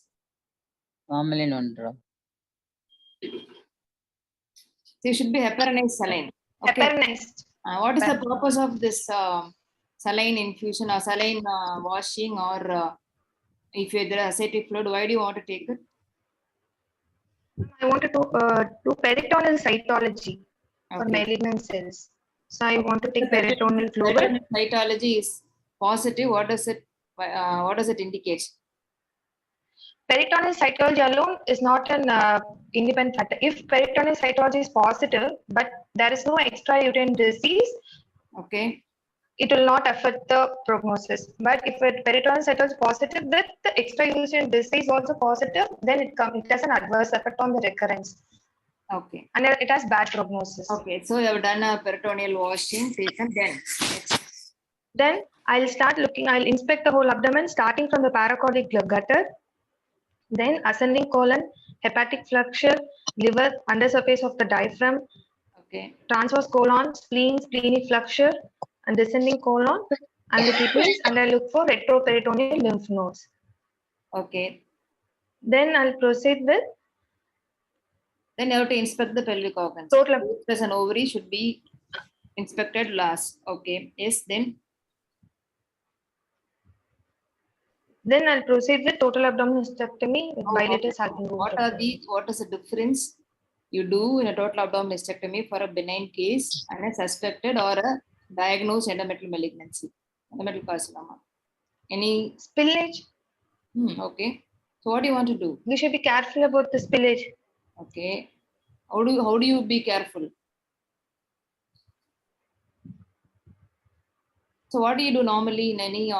Formalin 1 drop. So you should be heparinized saline. Okay. Heparinized. What is the purpose of this saline infusion or saline washing, or if you there ascitic fluid, why do you want to take it? I wanted to do peritoneal cytology for Okay. malignant cells. So I want to take peritoneal fluid. Cytology is positive. What does it indicate? Peritoneal cytology alone is not an independent factor. If peritoneal cytology is positive, but there is no extrauterine disease, Okay. it will not affect the prognosis. But if peritoneal cytology is positive with the extrauterine disease also positive, then it has an adverse effect on the recurrence. Okay. And it has bad prognosis. Okay. So you have done a peritoneal washing, taken then. Then I'll inspect the whole abdomen starting from the paracardic gutter, then ascending colon, hepatic flexure, liver, undersurface of the diaphragm, Okay. transverse colon, spleen, splenic flexure, and descending colon, and the kidneys, and I look for retroperitoneal lymph nodes. Okay. Then I'll proceed with Then you have to inspect the pelvic organs. total. Uterus and ovary should be inspected last. Okay. Yes. Then I'll proceed with total abdominal hysterectomy with bilateral salpingectomy. What is the difference you do in a total abdominal hysterectomy for a benign case and a suspected or a diagnosed endometrial malignancy, endometrial carcinoma? Any? Spillage. Okay. So what do you want to do? We should be careful about the spillage. Okay. How do you be careful? So what do you do normally in any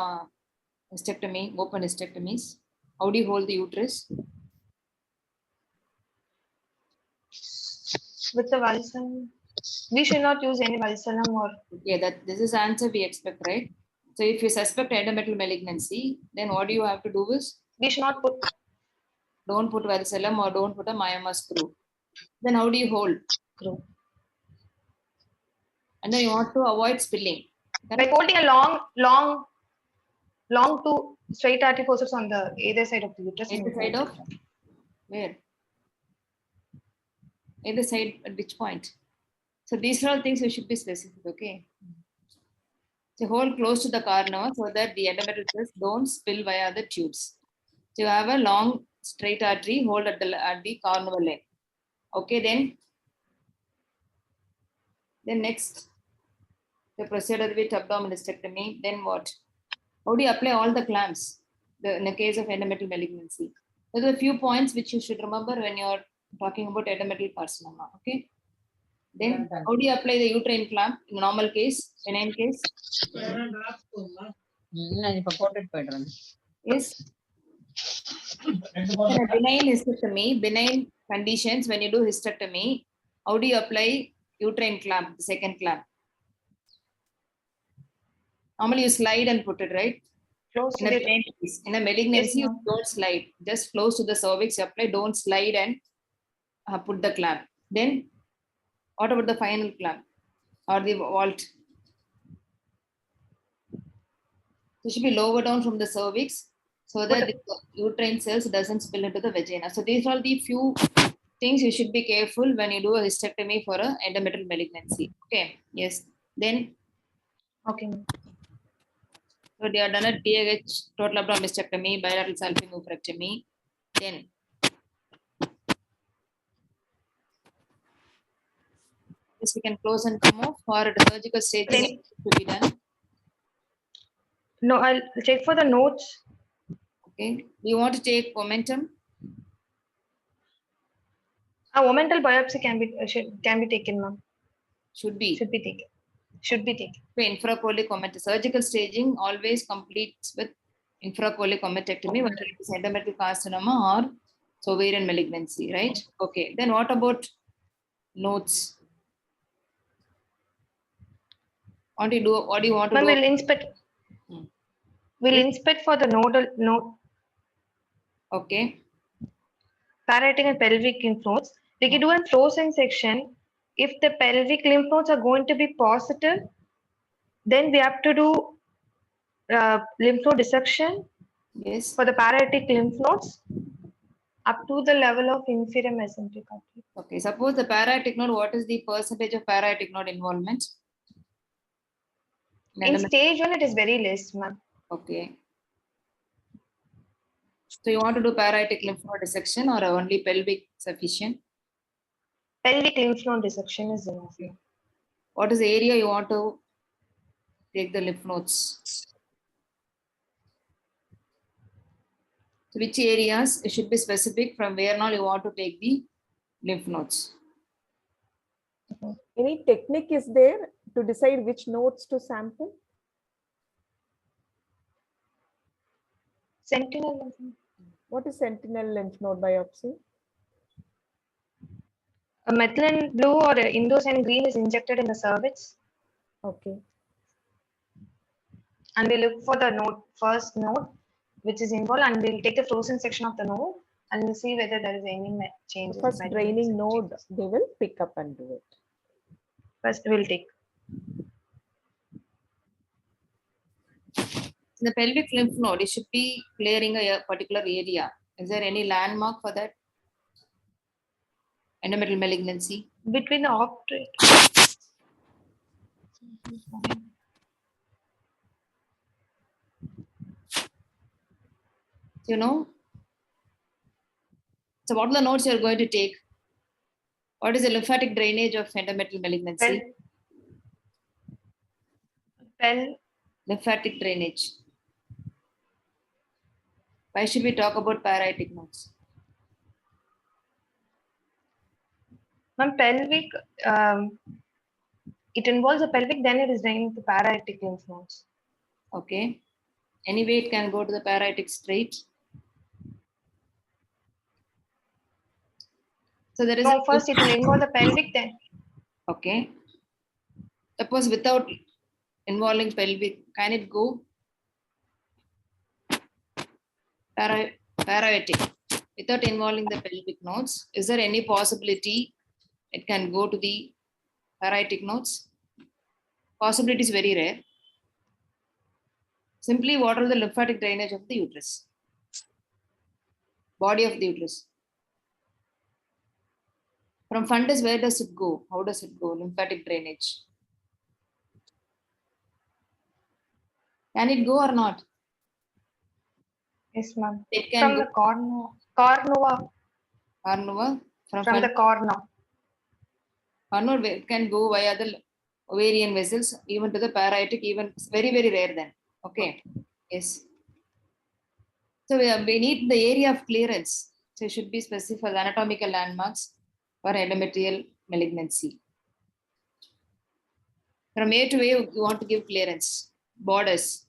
hysterectomy, open hysterectomies? How do you hold the uterus? With the valsam, we should not use any valsam or Yeah, this is answer we expect, right? So if you suspect endometrial malignancy, then what you have to do is we should not put. don't put valsalem or don't put a myoma screw. Then how do you hold? Screw. And then you want to avoid spilling. By holding a long two straight arteries on the either side of the uterus. Either side of where? Either side at which point? So these are all things you should be specific, okay? So hold close to the carnivore so that the endometrial cells don't spill via the tubes. So you have a long straight artery, hold at the carnivore leg. Okay, then next, the procedure with abdominal hysterectomy. Then what? How do you apply all the clamps in the case of endometrial malignancy? There are a few points which you should remember when you're talking about endometrial carcinoma. Okay. Then how do you apply the uterine clamp in a normal case, benign case? Yes. In a benign hysterectomy, benign conditions, when you do hysterectomy, how do you apply uterine clamp, the second clamp? Normally you slide and put it, right? Close In a to benign case. In a malignancy, you don't slide. Just close to the cervix, you apply, don't slide and put the clamp. Then what about the final clamp or the vault? It should be lower down from the cervix so that the uterine cells doesn't spill into the vagina. So these are the few things you should be careful when you do a hysterectomy for a endometrial malignancy. Okay. Yes. Then. Okay. So they are done a TAH, total abdominal hysterectomy, bilateral salpingoophorectomy. Then. Yes, we can close and come off for the surgical staging to be done. No, I'll check for the notes. Okay. Do you want to take momentum? A momental biopsy can be taken, ma'am. Should be. Should be taken. Should be taken. So infracolic omet, surgical staging always completes with infracolic ometectomy, whether it is endometrial carcinoma or ovarian malignancy, right? Okay. Then what about notes? What do you want to Ma'am, do? we'll inspect. We'll inspect for the nodal node. Okay. Parietic and pelvic lymph nodes. We can do a frozen section. If the pelvic lymph nodes are going to be positive, then we have to do lymph node dissection. Yes. For the parietic lymph nodes up to the level of inferior mesenteric artery. Okay. Suppose the parietic node, what is the percentage of parietic node involvement? In stage 1, it is very less, ma'am. Okay. So you want to do parietic lymph node dissection or only pelvic sufficient? Pelvic lymph node dissection is enough. Okay. What is the area you want to take the lymph nodes? So which areas it should be specific from where now you want to take the lymph nodes? Any technique is there to decide which nodes to sample? Sentinel lymph node. What is sentinel lymph node biopsy? A methylene blue or a indocyanine green is injected in the cervix. Okay. And we look for the node, first node, which is involved, and we'll take the frozen section of the node and we'll see whether there is any changes. First draining node, they will pick up and do it. First, we'll take. In the pelvic lymph node, it should be clearing a particular area. Is there any landmark for that? Endometrial malignancy? Between the operate. You know? So what are the nodes you're going to take? What is the lymphatic drainage of endometrial malignancy? Lymphatic Lymphatic drainage. Why should we talk about parietic nodes? Ma'am, pelvic, it involves the pelvic, then it is drained to parietic lymph nodes. Okay. Anyway, it can go to the parietic straight. So there is No, a first it will involve the pelvic, then. okay. Suppose without involving pelvic, can it go parietic without involving the pelvic nodes? Is there any possibility it can go to the parietic nodes? Possibility is very rare. Simply water the lymphatic drainage of the uterus, body of the uterus. From fundus, where does it go? How does it go? Lymphatic drainage. Can it go or not? Yes, ma'am. It can From go. the cornua, Carnova. from the cornu. Carnova it can go via the ovarian vessels, even to the parietic, even very, very rare then. Okay. Yes. So we need the area of clearance. So it should be specified anatomical landmarks for endometrial malignancy. From A to A, you want to give clearance, borders.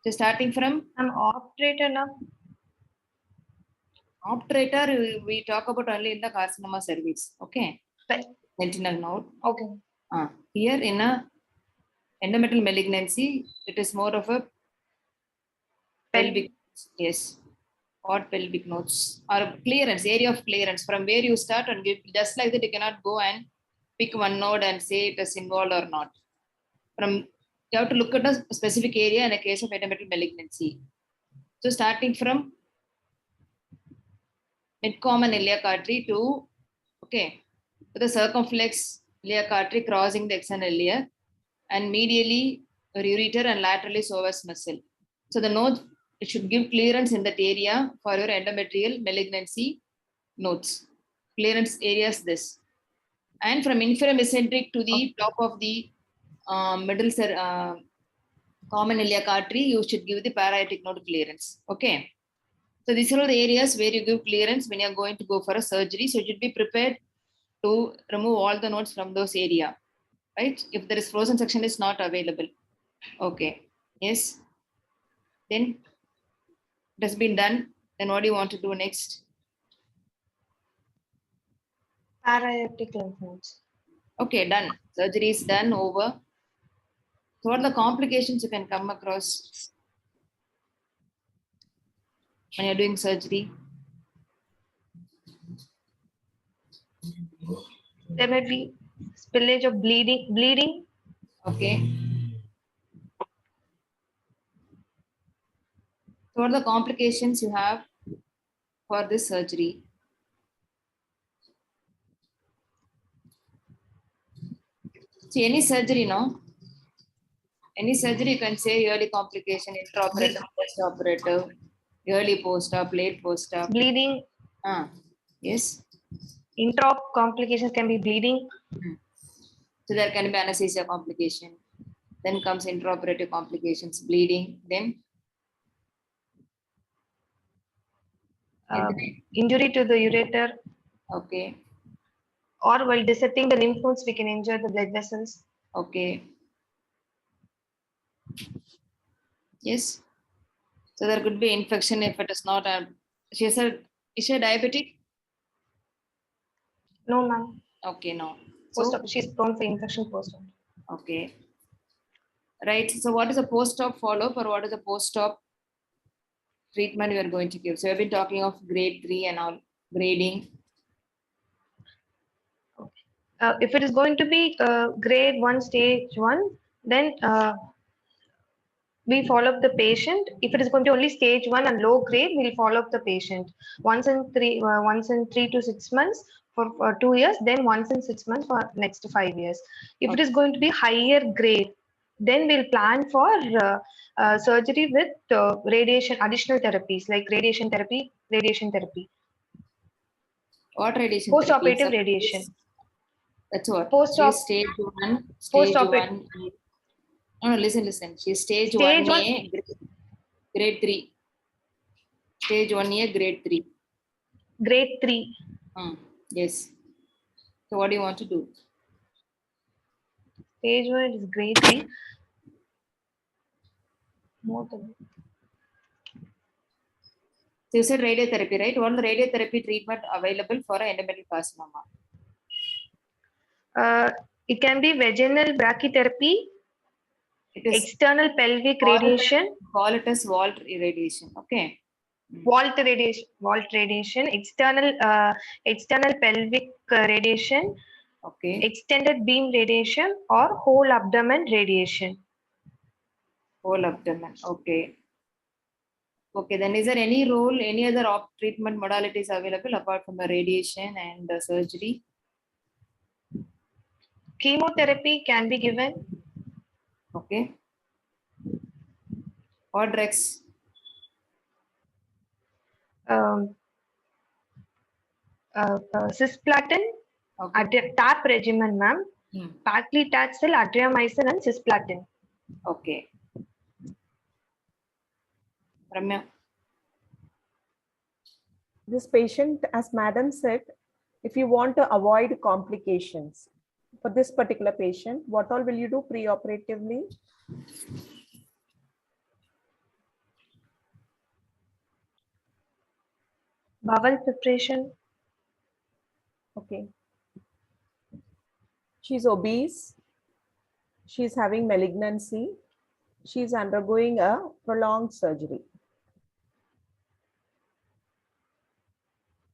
So starting from I'm operator now. obturator, we talk about only in the carcinoma cervix. Okay. Right. Sentinel node. Okay. Here in a endometrial malignancy, it is more of a pelvic, yes, or pelvic nodes or clearance, area of clearance from where you start and give, just like that you cannot go and pick one node and say it is involved or not. From you have to look at a specific area in a case of endometrial malignancy. So starting from mid-common iliac artery to the circumflex iliac artery crossing the external iliac and medially ureter and laterally psoas muscle. So the node, it should give clearance in that area for your endometrial malignancy nodes. Clearance area is this. And from inferior mesenteric to the top of the middle common iliac artery, you should give the parietic node clearance. Okay. So these are all the areas where you give clearance when you're going to go for a surgery. So you should be prepared to remove all the nodes from those area, right? If there is frozen section is not available. Okay. Yes. Then it has been done. Then what do you want to do next? Parietic lymph nodes. Okay, done. Surgery is done, over. So what are the complications you can come across when you're doing surgery? There may be spillage of bleeding. Okay. So what are the complications you have for this surgery? See, any surgery, no? Any surgery, you can say early complication, intraoperative, postoperative, early post-op, late post-op. Bleeding. Yes. Intra complications can be bleeding. So there can be anesthesia complication. Then comes intraoperative complications, bleeding. Then Injury to the ureter. okay. Or while dissecting the lymph nodes, we can injure the blood vessels. Okay. Yes. So there could be infection if it is not a. Is she diabetic? No, ma'am. Okay, no. So she's prone for infection post-op. Okay. Right. So what is a post-op follow-up or what is a post-op treatment we are going to give? So we've been talking of grade 3 and all grading. If it is going to be grade 1, stage 1, then we follow up the patient. If it is going to be only stage 1 and low grade, we'll follow up the patient once in 3 to 6 months for 2 years, then once in 6 months for next 5 years. If it is going to be higher grade, then we'll plan for surgery with radiation, additional therapies like radiation therapy. What radiation? Post-operative radiation. That's what. Post-op. She's stage 1. Stage Post-operative. 1. No, listen. She's stage 1. Stage 1A, grade 3. Stage 1A, grade 3. Grade 3. Yes. So what do you want to do? Stage 1 is grade 3. More than So you said radiotherapy, right? What is the radiotherapy treatment available for endometrial carcinoma? it can be vaginal brachytherapy, It is external pelvic radiation, call it as wall radiation. Okay. vault radiation, external pelvic radiation, Okay. extended beam radiation, or whole abdomen radiation. Whole abdomen. Okay. Okay. Then is there any role, any other treatment modalities available apart from the radiation and the surgery? Chemotherapy can be given. Okay. Or drugs? Cisplatin, Okay. TAP regimen, ma'am. Paclitaxel, adriamycin, and cisplatin. Okay. Ramya. This patient, as madam said, if you want to avoid complications for this particular patient, what all will you do pre-operatively? Bowel preparation. Okay. She's obese. She's having malignancy. She's undergoing a prolonged surgery.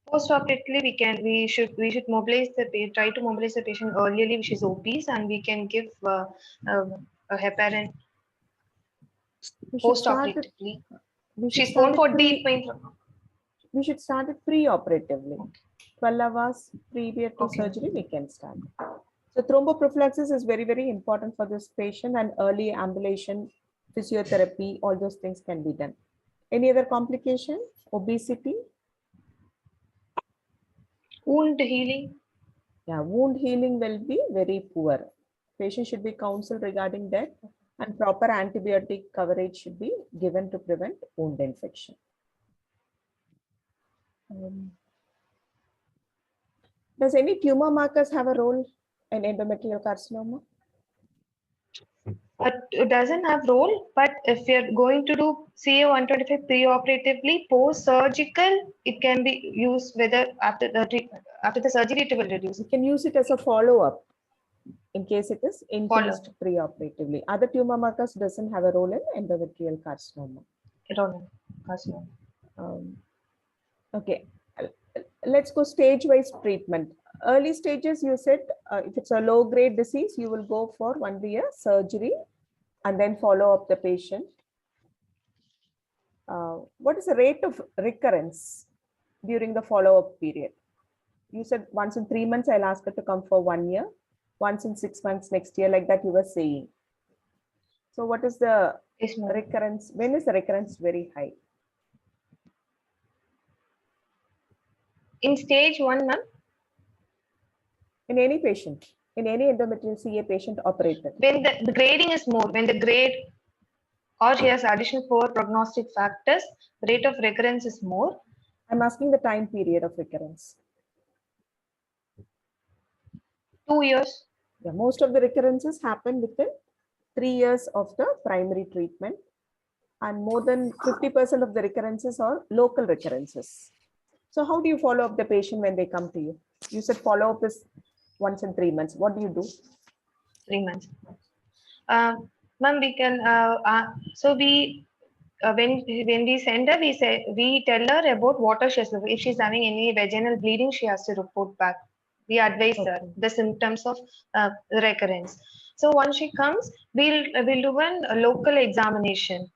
Post-operatively, we should mobilize try to mobilize the patient early, which is obese, and we can give a heparin post-operatively. She's going for deep pain. We should start it pre-operatively. 12 hours previous to surgery, we can start. So thromboprophylaxis is very, very important for this patient, and early ambulation, physiotherapy, all those things can be done. Any other complication? Obesity? Wound healing. Yeah, wound healing will be very poor. Patient should be counseled regarding that, and proper antibiotic coverage should be given to prevent wound infection. Does any tumor markers have a role in endometrial carcinoma? It doesn't have role, but if you're going to do CA-125 pre-operatively, post-surgical, it can be used whether after the surgery it will reduce. You can use it as a follow-up in case it is increased pre-operatively. Other tumor markers doesn't have a role in endometrial carcinoma. Okay, let's go stage-wise treatment. Early stages, you said if it's a low-grade disease, you will go for only a surgery and then follow up the patient. What is the rate of recurrence during the follow-up period? You said once in 3 months, I'll ask her to come for 1 year, once in 6 months next year, like that you were saying. So what is the recurrence? When is the recurrence very high? In stage 1, ma'am. In any patient, in any endometrial CA patient operated. When the grading is more, when the grade or she has additional poor prognostic factors, rate of recurrence is more. I'm asking the time period of recurrence. 2 years. Yeah, most of the recurrences happen within 3 years of the primary treatment, and more than 50% of the recurrences are local recurrences. So how do you follow up the patient when they come to you? You said follow up is once in 3 months. What do you do? 3 months. Ma'am, we can so we when we send her, we tell her about what she has. If she's having any vaginal bleeding, she has to report back. We advise her the symptoms of recurrence. So once she comes, we'll do a local examination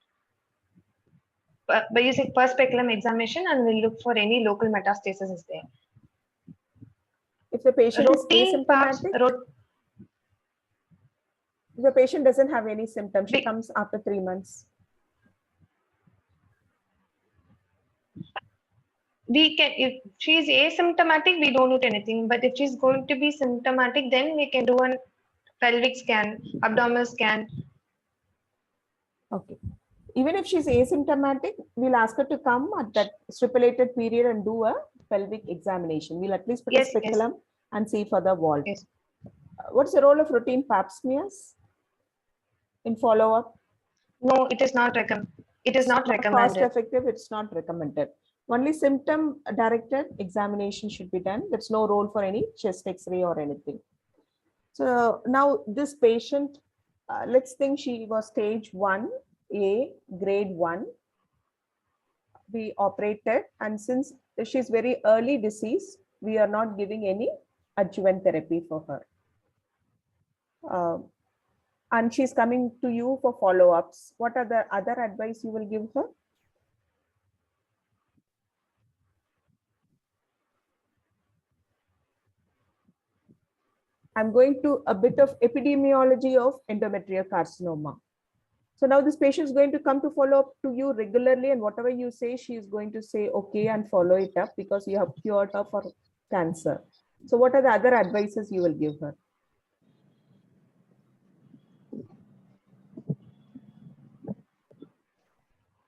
by using per speculum examination, and we'll look for any local metastasis is there. If the patient is asymptomatic, if the patient doesn't have any symptoms, she comes after 3 months. We can, if she's asymptomatic, we don't do anything. But if she's going to be symptomatic, then we can do a pelvic scan, abdominal scan. Okay. Even if she's asymptomatic, we'll ask her to come at that stipulated period and do a pelvic examination. We'll at least put a Yes, yes. speculum and see for the wall. Yes. What's the role of routine pap smears in follow-up? No, it is not recommended. It is not Cost recommended. effective, it's not recommended. Only symptom directed examination should be done. There's no role for any chest x-ray or anything. So now this patient, let's think she was stage 1A, grade 1. We operated, and since she's very early disease, we are not giving any adjuvant therapy for her. And she's coming to you for follow-ups. What are the other advice you will give her? I'm going to a bit of epidemiology of endometrial carcinoma. So now this patient is going to come to follow up to you regularly, and whatever you say, she is going to say okay and follow it up because you have cured her for cancer. So what are the other advices you will give her?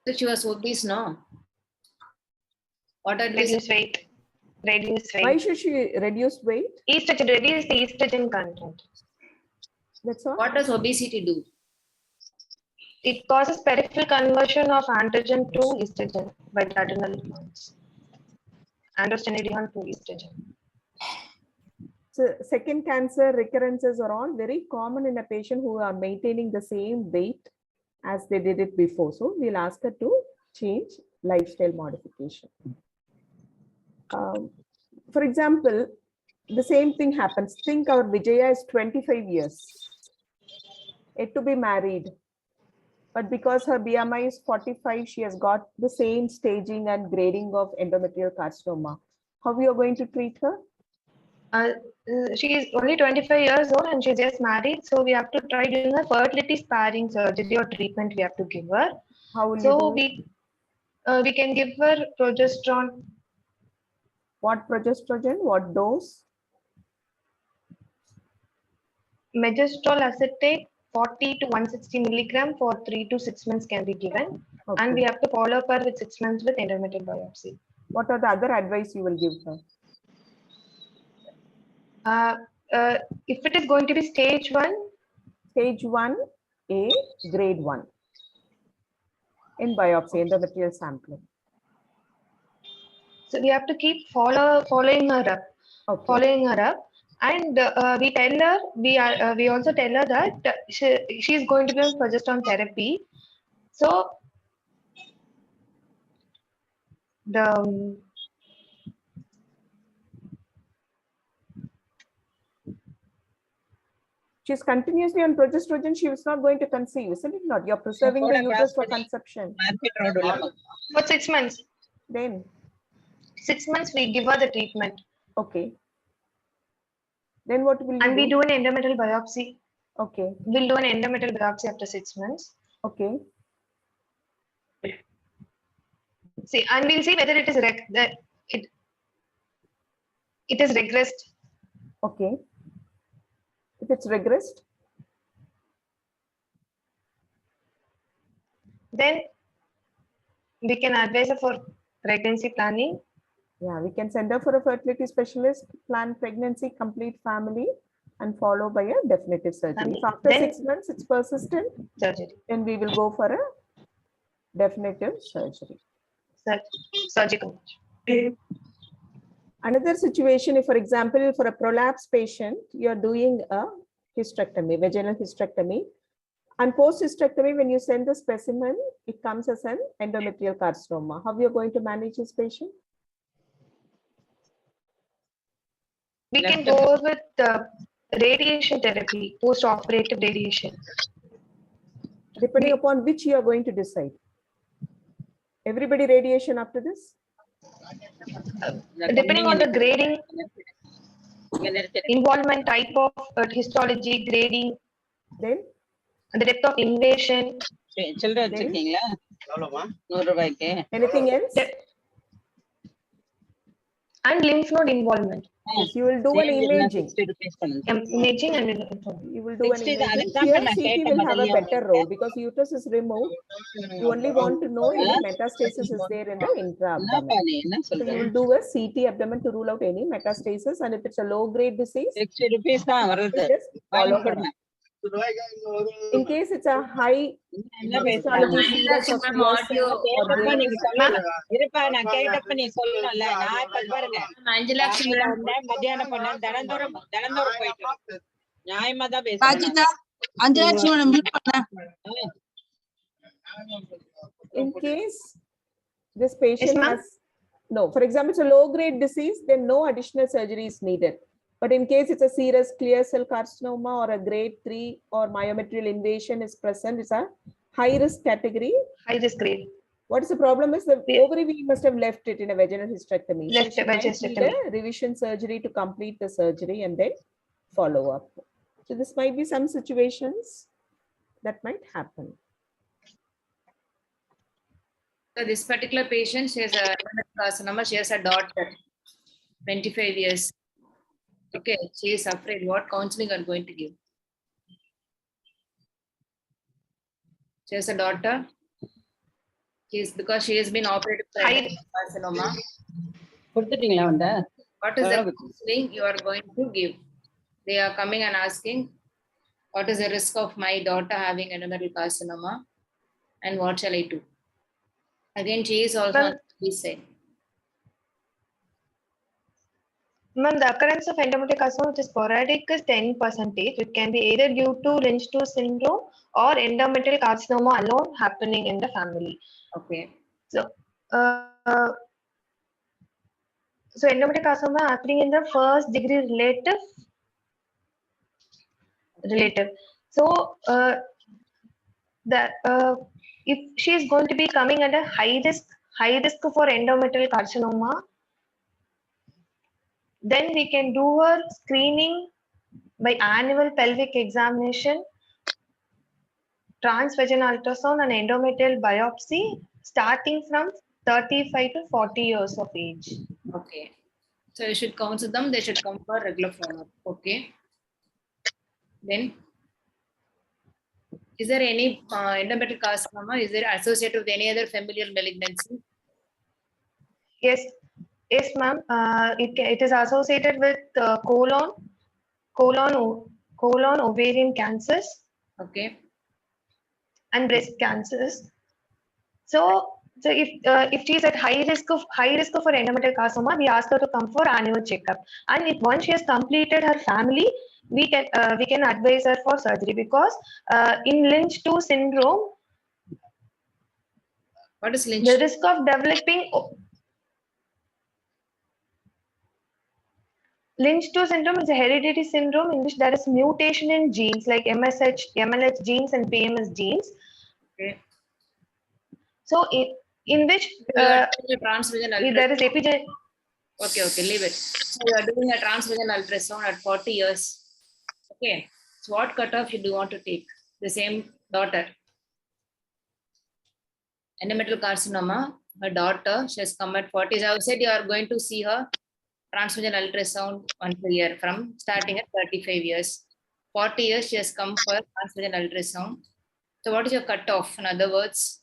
So she was obese, no? What advice? Reduce weight. Reduce Why weight. should she reduce weight? Estrogen, reduce the estrogen content. That's all. What does obesity do? It causes peripheral conversion of androgen to estrogen by the adrenal glands. Androstenedione to estrogen. So second cancer recurrences are all very common in a patient who are maintaining the same weight as they did it before. So we'll ask her to change lifestyle modification. For example, the same thing happens. Think our Vijaya is 25 years, yet to be married. But because her BMI is 45, she has got the same staging and grading of endometrial carcinoma. How we are going to treat her? She is only 25 years old and she's just married. So we have to try doing a fertility sparing surgery or treatment we have to give her. How will So you do it? we can give her progesterone. What progesterone? What dose? Megestrol acetate 40 to 160 milligram for 3 to 6 months can be given. Okay. And we have to follow up her with 6 months with endometrial biopsy. What are the other advice you will give her? If it is going to be stage 1, Stage 1A, grade 1. In biopsy, endometrial sampling. so we have to keep following her up. Okay. Following her up, and we tell her we also tell her that she is going to be on progesterone therapy. So the She's continuously on progesterone. She is not going to conceive, isn't it not? You're preserving the uterus for conception. for 6 months. Then, 6 months we give her the treatment, okay. Then what will you and we do? do an endometrial biopsy. Okay, We'll do an endometrial biopsy after 6 months. okay. See, and we'll see whether it is it is regressed. Okay. If it's regressed, Then we can advise her for pregnancy planning. yeah, we can send her for a fertility specialist, plan pregnancy, complete family, and follow by a definitive surgery. If after Then- 6 months it's persistent, Surgery. then we will go for a definitive surgery. Surgical. Another situation, if for example, for a prolapse patient, you're doing a hysterectomy, vaginal hysterectomy. And post-hysterectomy, when you send the specimen, it comes as an endometrial carcinoma. How you're going to manage this patient? We can go with radiation therapy, post-operative radiation. Depending upon which you are going to decide. Everybody radiation after this? Depending on the grading, involvement, type of histology, grading, Then, the depth of invasion. சில்லறை வச்சிருக்கீங்களா 100 ரூபாய்க்கு anything else? and lymph node involvement. Yes, you will do an imaging. Imaging and You will do an 60 imaging. அதுக்கு தான் Here, நான் CT கேட்டேன் will have a முதல்லயே better role because uterus is removed. You only want to know any metastasis is there in the intra-abdomen. என்னப்பா நீ என்ன So you சொல்ற will do a CT abdomen to rule out any metastasis, and if it's a low-grade disease, 60 rupees தான் வருது just follow her up. In case it's a high என்ன பேசுறாங்க histology serous of clear cell or கேட்டப்ப நீங்க great சொல்லணும் இருப்பா நான் கேட்டப்ப நீ சொல்லணும்ல நான் இப்ப பாருங்க 5 lakhs காலையில வந்தேன் மத்தியானம் பண்ணேன் தினந்தோறும் போயிட்டு இருக்கு. நியாயமா தான் பேசுறேன் ராஜிதா, அஞ்சலாட்சி மேடம் மியூட் பண்ண. in case this patient ma'am. has no, for example, it's a low-grade disease, then no additional surgery is needed. But in case it's a serous clear cell carcinoma or a grade 3 or myometrial invasion is present, it's a high risk category. high risk grade. What is the problem is the ovary, we must have left it in a vaginal hysterectomy. So Left she might vaginectomy. need a revision surgery to complete the surgery and then follow up. So this might be some situations that might happen. So this particular patient, she has a carcinoma, she has a daughter, 25 years. Okay, she is afraid. What counseling are going to give? She has a daughter. Because she has been operated for carcinoma. கொடுத்துட்டீங்களா வந்த What is the counseling you are going to give? They are coming and asking, what is the risk of my daughter having endometrial carcinoma and what shall I do? Again, she is also on this side. Ma'am, the occurrence of endometrial carcinoma which is sporadic is 10%. It can be either due to Lynch 2 syndrome or endometrial carcinoma alone happening in the family. Okay. So endometrial carcinoma happening in the first degree relative. So if she is going to be coming at a high risk for endometrial carcinoma, then we can do her screening by annual pelvic examination, transvaginal ultrasound and endometrial biopsy starting from 35 to 40 years of age. Okay. So you should counsel them, they should come for regular follow-up. Okay. Then, is there any endometrial carcinoma? Is there associated with any other familial malignancy? Yes, ma'am. It is associated with colon, ovarian cancers. Okay. And breast cancers. So if she is at high risk for endometrial carcinoma, we ask her to come for annual checkup. And if once she has completed her family, we can advise her for surgery because in Lynch 2 syndrome, what is Lynch? The risk of developing Lynch 2 syndrome is a hereditary syndrome in which there is mutation in genes like MLH genes and PMS genes. Okay. So in which transvaginal there is epigenetic. Okay, leave it. So you are doing a transvaginal ultrasound at 40 years. Okay. So what cutoff do you want to take? The same daughter. Endometrial carcinoma, her daughter, she has come at 40. I said you are going to see her transvaginal ultrasound once a year from starting at 35 years. 40 years she has come for transvaginal ultrasound. So what is your cutoff? In other words,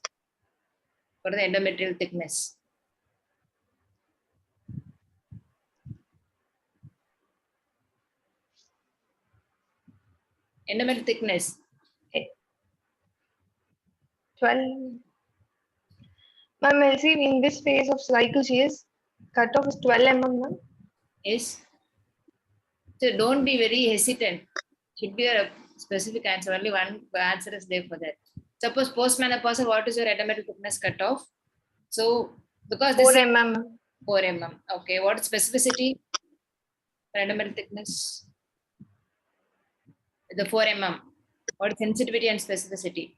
for the endometrial thickness? Endometrial thickness. 12. Ma'am, I'll see in this phase of cycle she is cutoff is 12 mm. Ma'am. Yes. So don't be very hesitant. Should be a specific answer. Only one answer is there for that. Suppose postmenopausal, what is your endometrial thickness cutoff? So because this 4 mm. 4 mm. Okay. What is specificity for endometrial thickness? The 4 mm. What is sensitivity and specificity?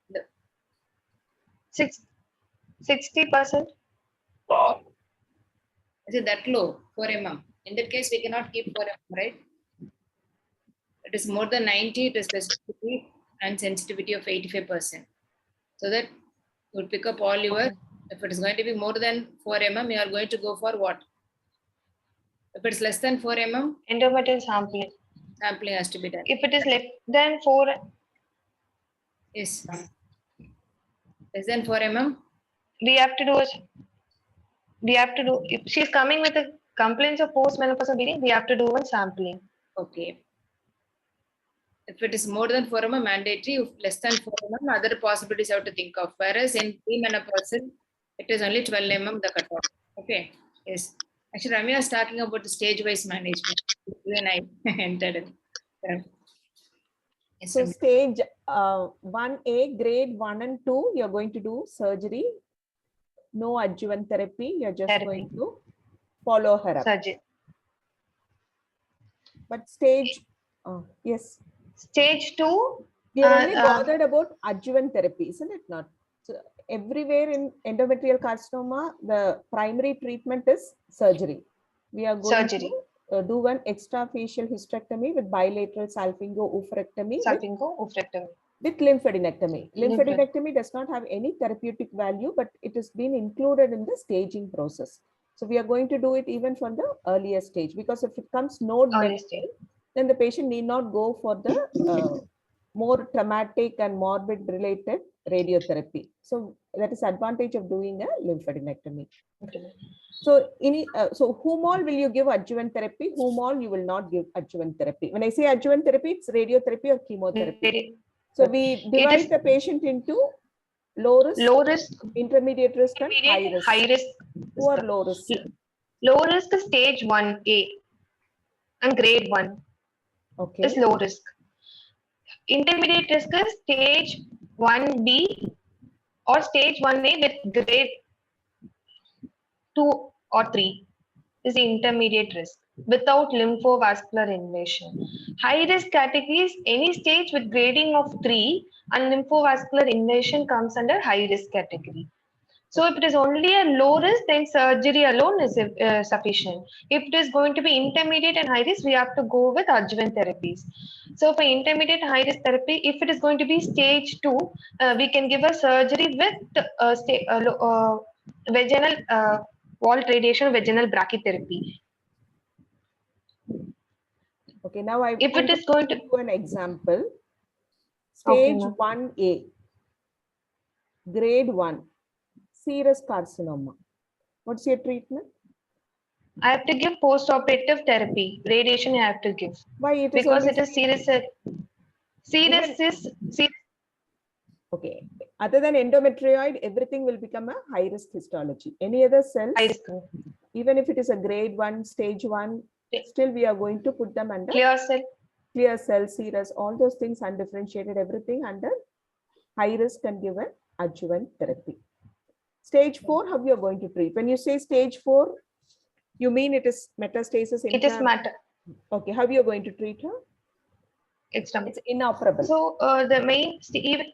The 60%. Is it that low? 4 mm. In that case, we cannot keep 4 mm, right? It is more than 90 to specificity and sensitivity of 85%. So that You would pick up all your, if it is going to be more than 4 mm, you are going to go for what? If it's less than 4 mm, Endometrial sampling. sampling has to be done. If it is less than 4, Yes. Less than 4 mm, we have to do, if she's coming with a complaints of postmenopausal bleeding, we have to do one sampling. okay. If it is more than 4 mm, mandatory. If less than 4 mm, other possibilities you have to think of. Whereas in premenopausal, it is only 12 mm the cutoff. Okay. Yes. Actually, Ramya is talking about the stage-wise management. When I entered it. Yes, So Ramya. stage 1A, grade 1 and 2, you're going to do surgery. No adjuvant therapy. You're just Therapy. going to follow her up. Surgery. But stage, yes, Stage 2, we are only bothered about adjuvant therapy, isn't it not? So everywhere in endometrial carcinoma, the primary treatment is surgery. We are going surgery. to do one extrafacial hysterectomy with bilateral salpingo-oophorectomy Salpingo-oophorectomy. with lymphadenectomy. Lymph- Lymphadenectomy does not have any therapeutic value, but it has been included in the staging process. So we are going to do it even for the earlier stage, because if it comes node Early level, stage. then the patient need not go for the more traumatic and morbid related radiotherapy. So that is advantage of doing a lymphadenectomy. So so whom all will you give adjuvant therapy? Whom all you will not give adjuvant therapy? When I say adjuvant therapy, it's radiotherapy or chemotherapy. So we divide the patient into low risk, intermediate risk, and high risk. High risk. Who are low risk? Low risk is stage 1A and grade 1 Okay. is low risk. Intermediate risk is stage 1B or stage 1A with grade 2 or 3 is the intermediate risk without lymphovascular invasion. High risk category is any stage with grading of 3 and lymphovascular invasion comes under high risk category. So if it is only a low risk, then surgery alone is sufficient. If it is going to be intermediate and high risk, we have to go with adjuvant therapies. So for intermediate high risk therapy, if it is going to be stage 2, we can give a surgery with vaginal wall radiation, vaginal brachytherapy. Okay, now I If want it is going to give you an example. Okay, Stage ma'am. 1A, grade 1, serous carcinoma. What's your treatment? I have to give post-operative therapy. Radiation I have to give. Why it is Because only it is serious. Serious is serious. okay. Other than endometrioid, everything will become a high risk histology. Any other cells, High risk. even if it is a grade 1, stage 1, still we are going to put them under clear cell, serous, all those things undifferentiated, everything under high risk and given adjuvant therapy. Stage 4, how you are going to treat? When you say stage 4, you mean it is metastasis? It is matter. Okay, how you are going to treat her? It's inoperable. So the main even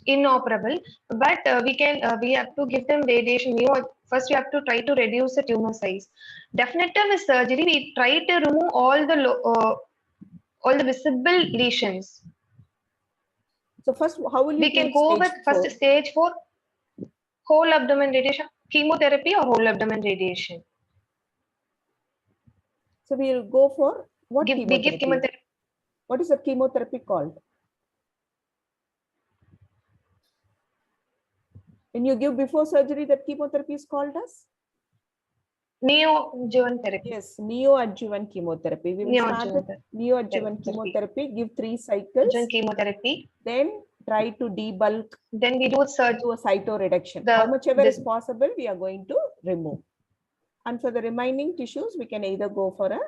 inoperable, but we have to give them radiation. First we have to try to reduce the tumor size. Definitive is surgery. We try to remove all the visible lesions. So first, how will you? We can go with first stage 4, whole abdomen radiation, chemotherapy or whole abdomen radiation. So we'll go for what We give chemotherapy. What is the chemotherapy called? When you give before surgery, that chemotherapy is called as? Neoadjuvant therapy. Yes, neoadjuvant chemotherapy. We will start with neoadjuvant chemotherapy, give 3 cycles. Adjuvant chemotherapy. Then try to debulk. Then we do a cytoreduction. How much ever is possible, we are going to remove. And for the remaining tissues, we can either go for a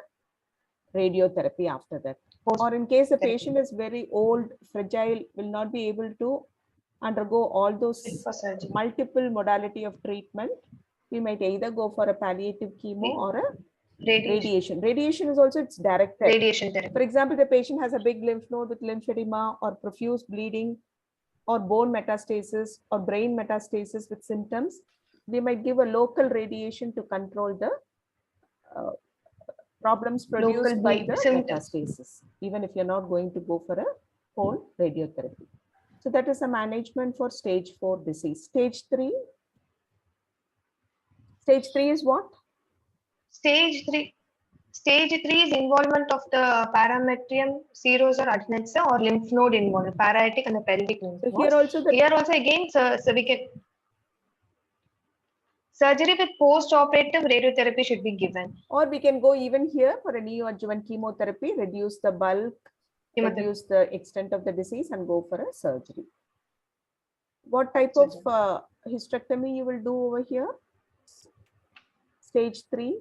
radiotherapy after that. Or in case the patient is very old, fragile, will not be able to undergo all those multiple modality of treatment, we might either go for a palliative chemo or a radiation. Radiation is also its directed. Radiation therapy. For example, the patient has a big lymph node with lymphedema or profuse bleeding or bone metastasis or brain metastasis with symptoms. We might give a local radiation to control the problems produced by the metastasis, even if you're not going to go for a whole radiotherapy. So that is a management for stage 4 disease. Stage 3. Stage 3 is what? Stage 3. Stage 3 is involvement of the parametrium, serous or adnexia or lymph node involvement, parietic and the pelvic lymph So nodes. here also the Here also again, so we can surgery with post-operative radiotherapy should be given. or we can go even here for a neoadjuvant chemotherapy, reduce the bulk, Chemotherapy. reduce the extent of the disease and go for a surgery. What type of hysterectomy you will do over here? Stage 3.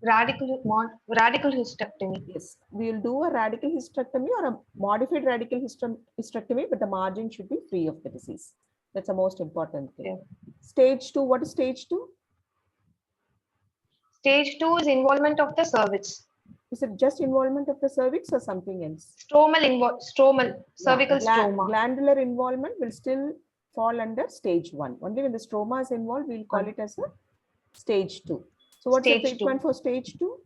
Radical hysterectomy. Yes, we will do a radical hysterectomy or a modified radical hysterectomy, but the margin should be free of the disease. That's the most important thing. Yeah. Stage 2, what is stage 2? Stage 2 is involvement of the cervix. Is it just involvement of the cervix or something else? Stromal, cervical Yeah, stroma. Glandular involvement will still fall under stage 1. Only when the stroma is involved, we'll call it as a stage 2. So what's the Stage 2. treatment for stage 2?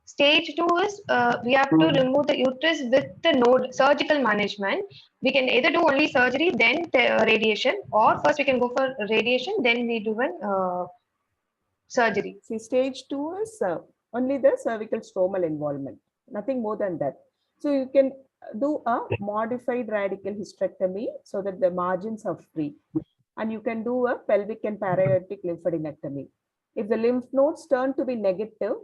Stage 2 is we have to remove the uterus with the node, surgical management. We can either do only surgery, then the radiation, or first we can go for radiation, then we do an surgery. See, stage 2 is only the cervical stromal involvement, nothing more than that. So you can do a modified radical hysterectomy so that the margins are free. And you can do a pelvic and parietic lymphadenectomy. If the lymph nodes turn to be negative,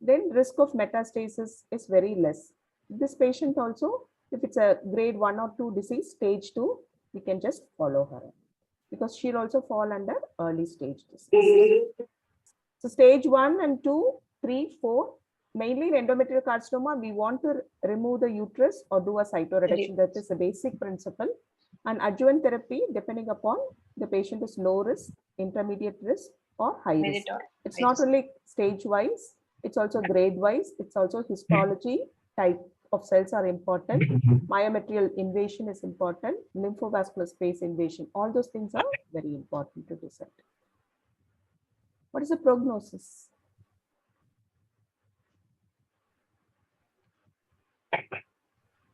then risk of metastasis is very less. This patient also, if it's a grade 1 or 2 disease, stage 2, we can just follow her because she'll also fall under early stage disease. So stage 1 and 2, 3, 4, mainly in endometrial carcinoma, we want to remove the uterus or do a cytoreduction. That is a basic principle. And adjuvant therapy, depending upon the patient is low risk, intermediate risk, or high risk. It's not only stage wise, it's also grade wise, it's also histology, type of cells are important, myometrial invasion is important, lymphovascular space invasion, all those things are very important to decide. What is the prognosis?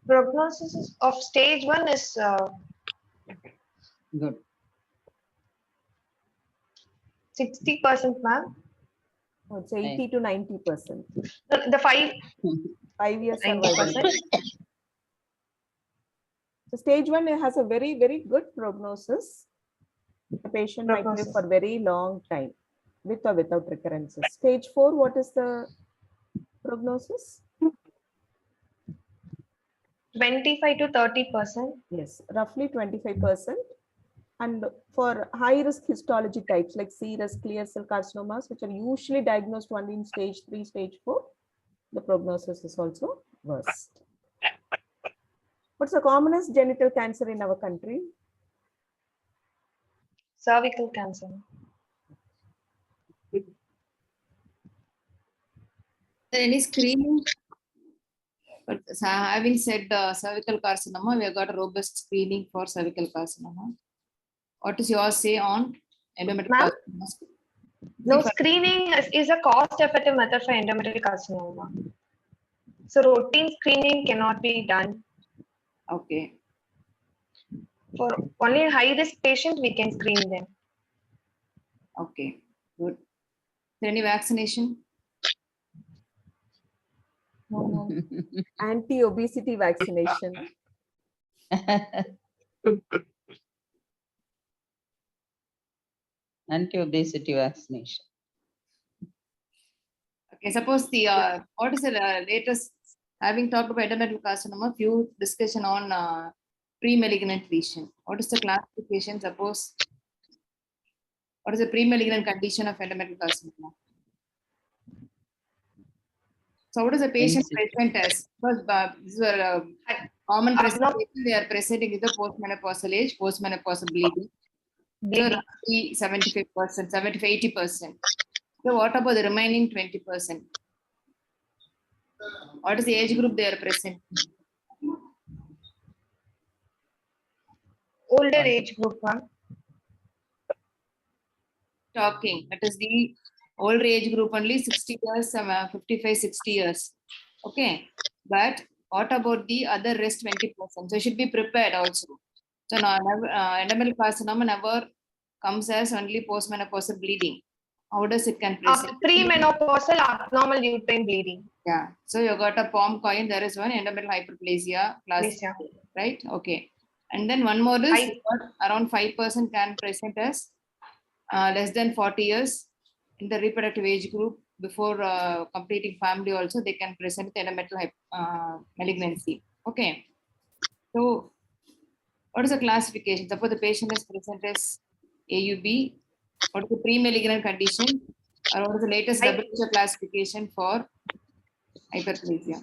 Prognosis of stage 1 is Good. 60%, ma'am. Oh, it's 80 to 90%. The 5 years 90%. survival. So stage 1 has a very, very good prognosis. The patient might live for a very long time with or without recurrences. Stage 4, what is the prognosis? 25 to 30%. Yes, roughly 25%. And for high risk histology types like serous clear cell carcinomas, which are usually diagnosed only in stage 3, stage 4, the prognosis is also worse. What's the commonest genital cancer in our country? Cervical cancer. Any screening? But having said cervical carcinoma, we have got a robust screening for cervical carcinoma. What is your say on endometrial carcinoma? No, screening is a cost-effective method for endometrial carcinoma. So routine screening cannot be done. Okay. For only high-risk patients, we can screen them. Okay, good. Is there any vaccination? No. Anti-obesity vaccination. Anti-obesity vaccination. Okay, suppose the what is the latest, having talked about endometrial carcinoma, few discussion on premalignant lesion. What is the classification? Suppose, what is the premalignant condition of endometrial carcinoma? So what is the patient present as? Because these were common presentation, they are presenting with the postmenopausal age, postmenopausal bleeding. So roughly 75%, 75-80%. So what about the remaining 20%? What is the age group they are present? Older age group, ma'am. Talking, that is the older age group only 60 years, 55, 60 years. Okay. But what about the other rest 20%? So you should be prepared also. So now endometrial carcinoma never comes as only postmenopausal bleeding. How does it can present? Premenopausal abnormal uterine bleeding. Yeah. So you got a palm coin. There is one endometrial hyperplasia class, Plasia. right? Okay. And then one more is I- you got around 5% can present as less than 40 years in the reproductive age group before completing family also they can present the endometrial malignancy. Okay. So what is the classification? Suppose the patient is present as AUB. What is the pre-malignant condition? Or what is the latest WHO classification for hyperplasia?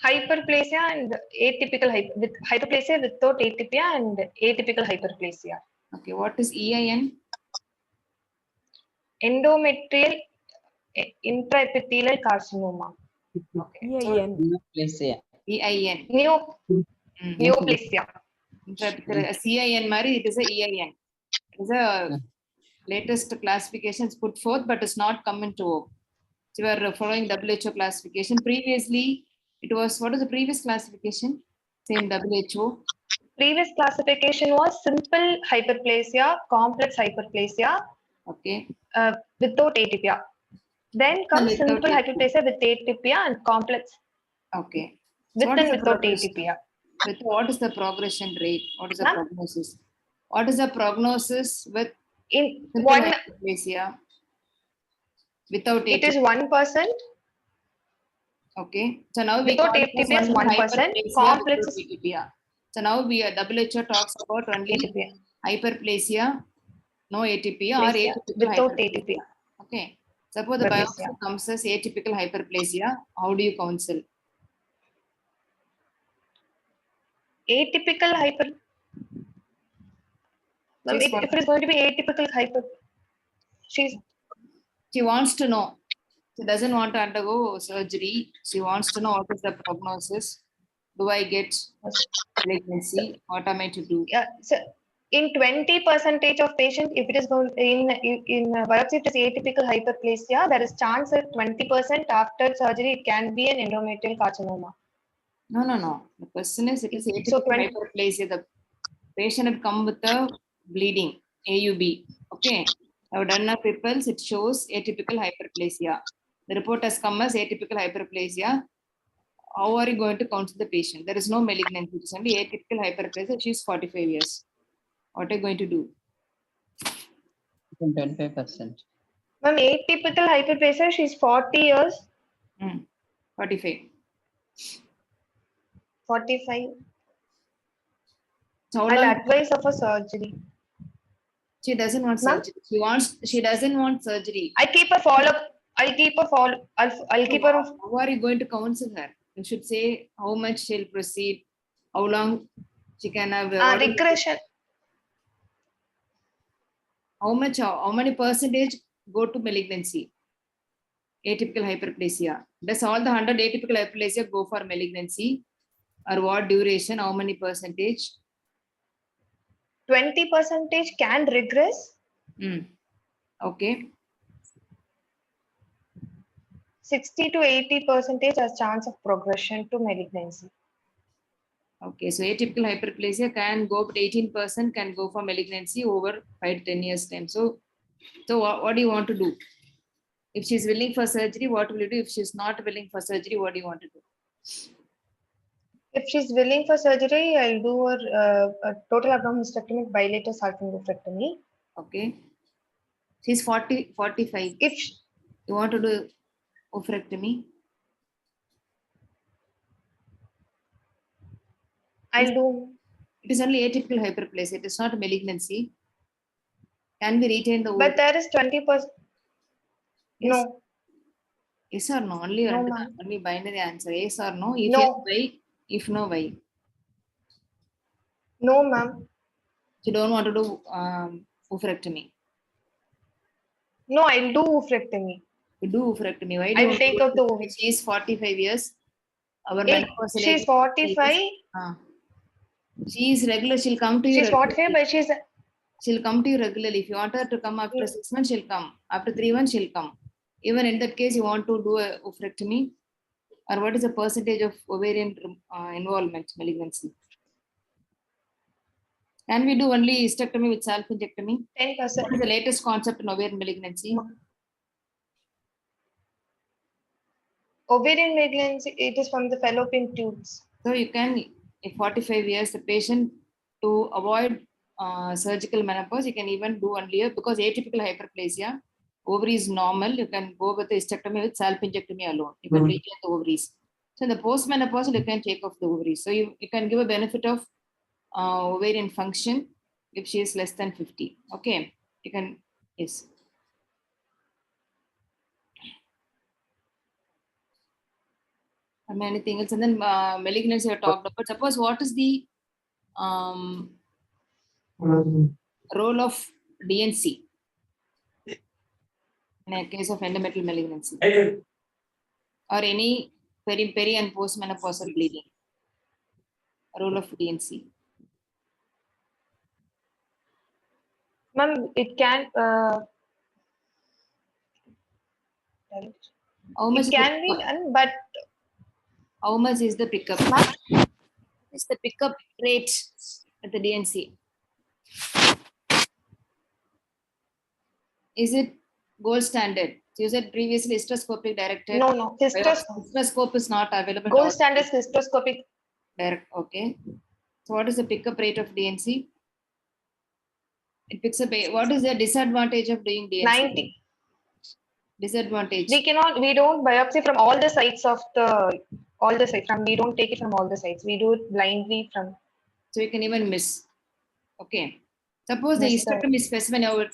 Hyperplasia and atypical with hyperplasia without atypia and atypical hyperplasia. Okay, what is EIN? Endometrial intraepithelial carcinoma. EIN. EIN. Neoplasia. CIN Mari, it is a EIN. It is a latest classification is put forth, but it's not come into. So you are following WHO classification. Previously, it was, what is the previous classification? Same WHO. Previous classification was simple hyperplasia, complex hyperplasia Okay. without atypia. Then comes Without simple atypia. hyperplasia with atypia and complex Okay. with what and is the without progression? atypia. What is the progression rate? What is the Ma'am? prognosis? What is the prognosis with In simple one, hyperplasia without it atypia? is 1%. Okay. So now we Without call it atypia as is 1%. hyperplasia Complex without atypia. So now we WHO talks about only atypia. hyperplasia, no atypia or Plasia atypical without hyperplasia. atypia. Okay. Suppose the Hyperplasia. biopsy comes as atypical hyperplasia, how do you counsel? Atypical hyper. Ma'am, She's if it is going to be atypical hyper, She wants to know. She doesn't want to undergo surgery. She wants to know what is the prognosis. Do I get pregnancy? What am I to do? yeah. So in 20% of patients, if it is going in biopsy, it is atypical hyperplasia. There is chance that 20% after surgery it can be an endometrial carcinoma. No. The question is, it is So atypical hyperplasia. The patient had come with a bleeding, AUB. Okay. I've done a Pipples, it shows atypical hyperplasia. The report has come as atypical hyperplasia. How are you going to counsel the patient? There is no malignancy. It's only atypical hyperplasia. She's 45 years. What are you going to do? 25%. Ma'am, atypical hyperplasia, she's 40 years, 45. 45. So how I'll long? advise of a surgery. She doesn't want Ma'am? surgery. She doesn't want surgery. I keep a follow up. I'll keep a follow. I'll keep her. How are you going to counsel her? You should say how much she'll proceed, how long she can have. Regression. How many percentage go to malignancy? Atypical hyperplasia. Does all the 100 atypical hyperplasia go for malignancy? Or what duration? How many percentage? 20% can regress. Okay. 60 to 80% has chance of progression to malignancy. Okay, so atypical hyperplasia can go, but 18% can go for malignancy over 5 to 10 years time. So what do you want to do? If she's willing for surgery, what will you do? If she's not willing for surgery, what do you want to do? If she's willing for surgery, I'll do a total abdominal hysterectomy with bilateral salpingophractomy. Okay. She's 45. If you want to do oophorectomy, I'll do. It is only atypical hyperplasia. It is not a malignancy. Can we retain the? But there is 20%. Yes. No. Yes or no? Only No, only binary answer. Yes or no? If no. yes, why? If no, why? No, ma'am. You don't want to do oophorectomy. No, I'll do oophorectomy. You do oophorectomy. Why do I'll take out the oophorectomy. She is 45 years. Our she's 45. She is regular. She'll come to you. She's 45, but she'll come to you regularly. If you want her to come after 6 months, she'll come. After 3 months, she'll come. Even in that case, you want to do a oophorectomy? Or what is the percentage of ovarian involvement malignancy? Can we do only hysterectomy with salpingectomy? 10%. What is the latest concept in ovarian malignancy? Ovarian malignancy, it is from the fallopian tubes. So you can, in 45 years, the patient to avoid surgical menopause, you can even do only because atypical hyperplasia, ovary is normal. You can go with the hysterectomy with salpingectomy alone. You can retain the ovaries. So in the postmenopausal, you can take off the ovaries. So you can give a benefit of ovarian function if she is less than 50. Okay, you can, yes. Anything else? And then malignancy I talked about. Suppose what is the role of DNC in a case of endometrial malignancy or any peri and postmenopausal bleeding? Role of DNC. Ma'am, it can How much it can be done, but how much is the pickup? Is the pickup rate at the DNC? Is it gold standard? So you said previously hysteroscopic directed. no. Hysteroscope is not available. Gold standard hysteroscopic. Direct. Okay. So what is the pickup rate of DNC? It picks up. What is the disadvantage of doing DNC? 90. Disadvantage. We don't biopsy from all the sites of we don't take it from all the sites. We do it blindly from. So you can even miss. Okay. Suppose the Yes, sir. hysterectomy specimen, you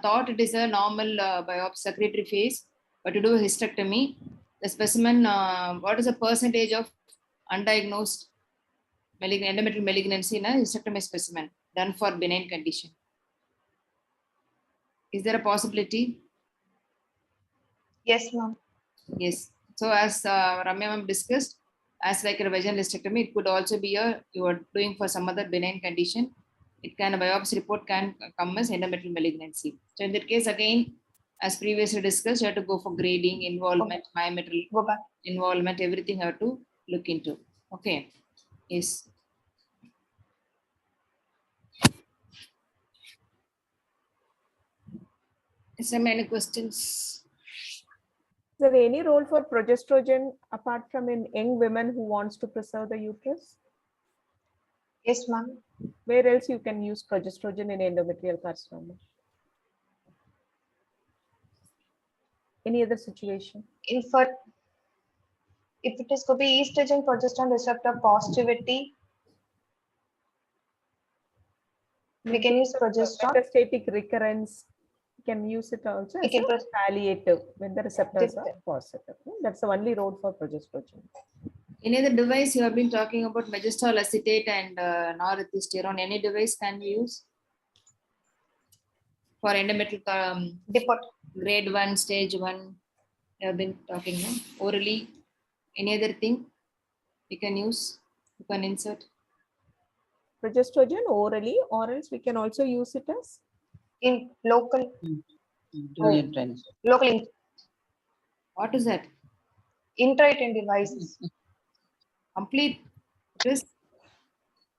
thought it is a normal biopsy secretory phase, but to do a hysterectomy, the specimen, what is the percentage of undiagnosed endometrial malignancy in a hysterectomy specimen done for benign condition? Is there a possibility? Yes, ma'am. Yes. So as Ramya ma'am discussed, as like a vaginal hysterectomy, it could also be you are doing for some other benign condition. It can, a biopsy report can come as endometrial malignancy. So in that case, again, as previously discussed, you have to go for grading, involvement, myometrial Go back. involvement, everything you have to look into. Okay. Yes. Is there any questions? Is there any role for progesterone apart from in young women who wants to preserve the uterus? Yes, ma'am. Where else you can use progesterone in endometrial carcinoma? Any other situation? If it is could be estrogen progesterone receptor positivity, we can use progesterone. Metastatic recurrence, you can use it also as a palliative when the receptors are positive. That's the only role for progesterone. Any other device you have been talking about, magistral acetate and norethistierone, any device can we use for endometrial grade 1, stage 1? You have been talking, no? Orally, any other thing you can use, you can insert? Progesterone orally, or else we can also use it as In local. Local. What is that? Intrauterine devices. Complete this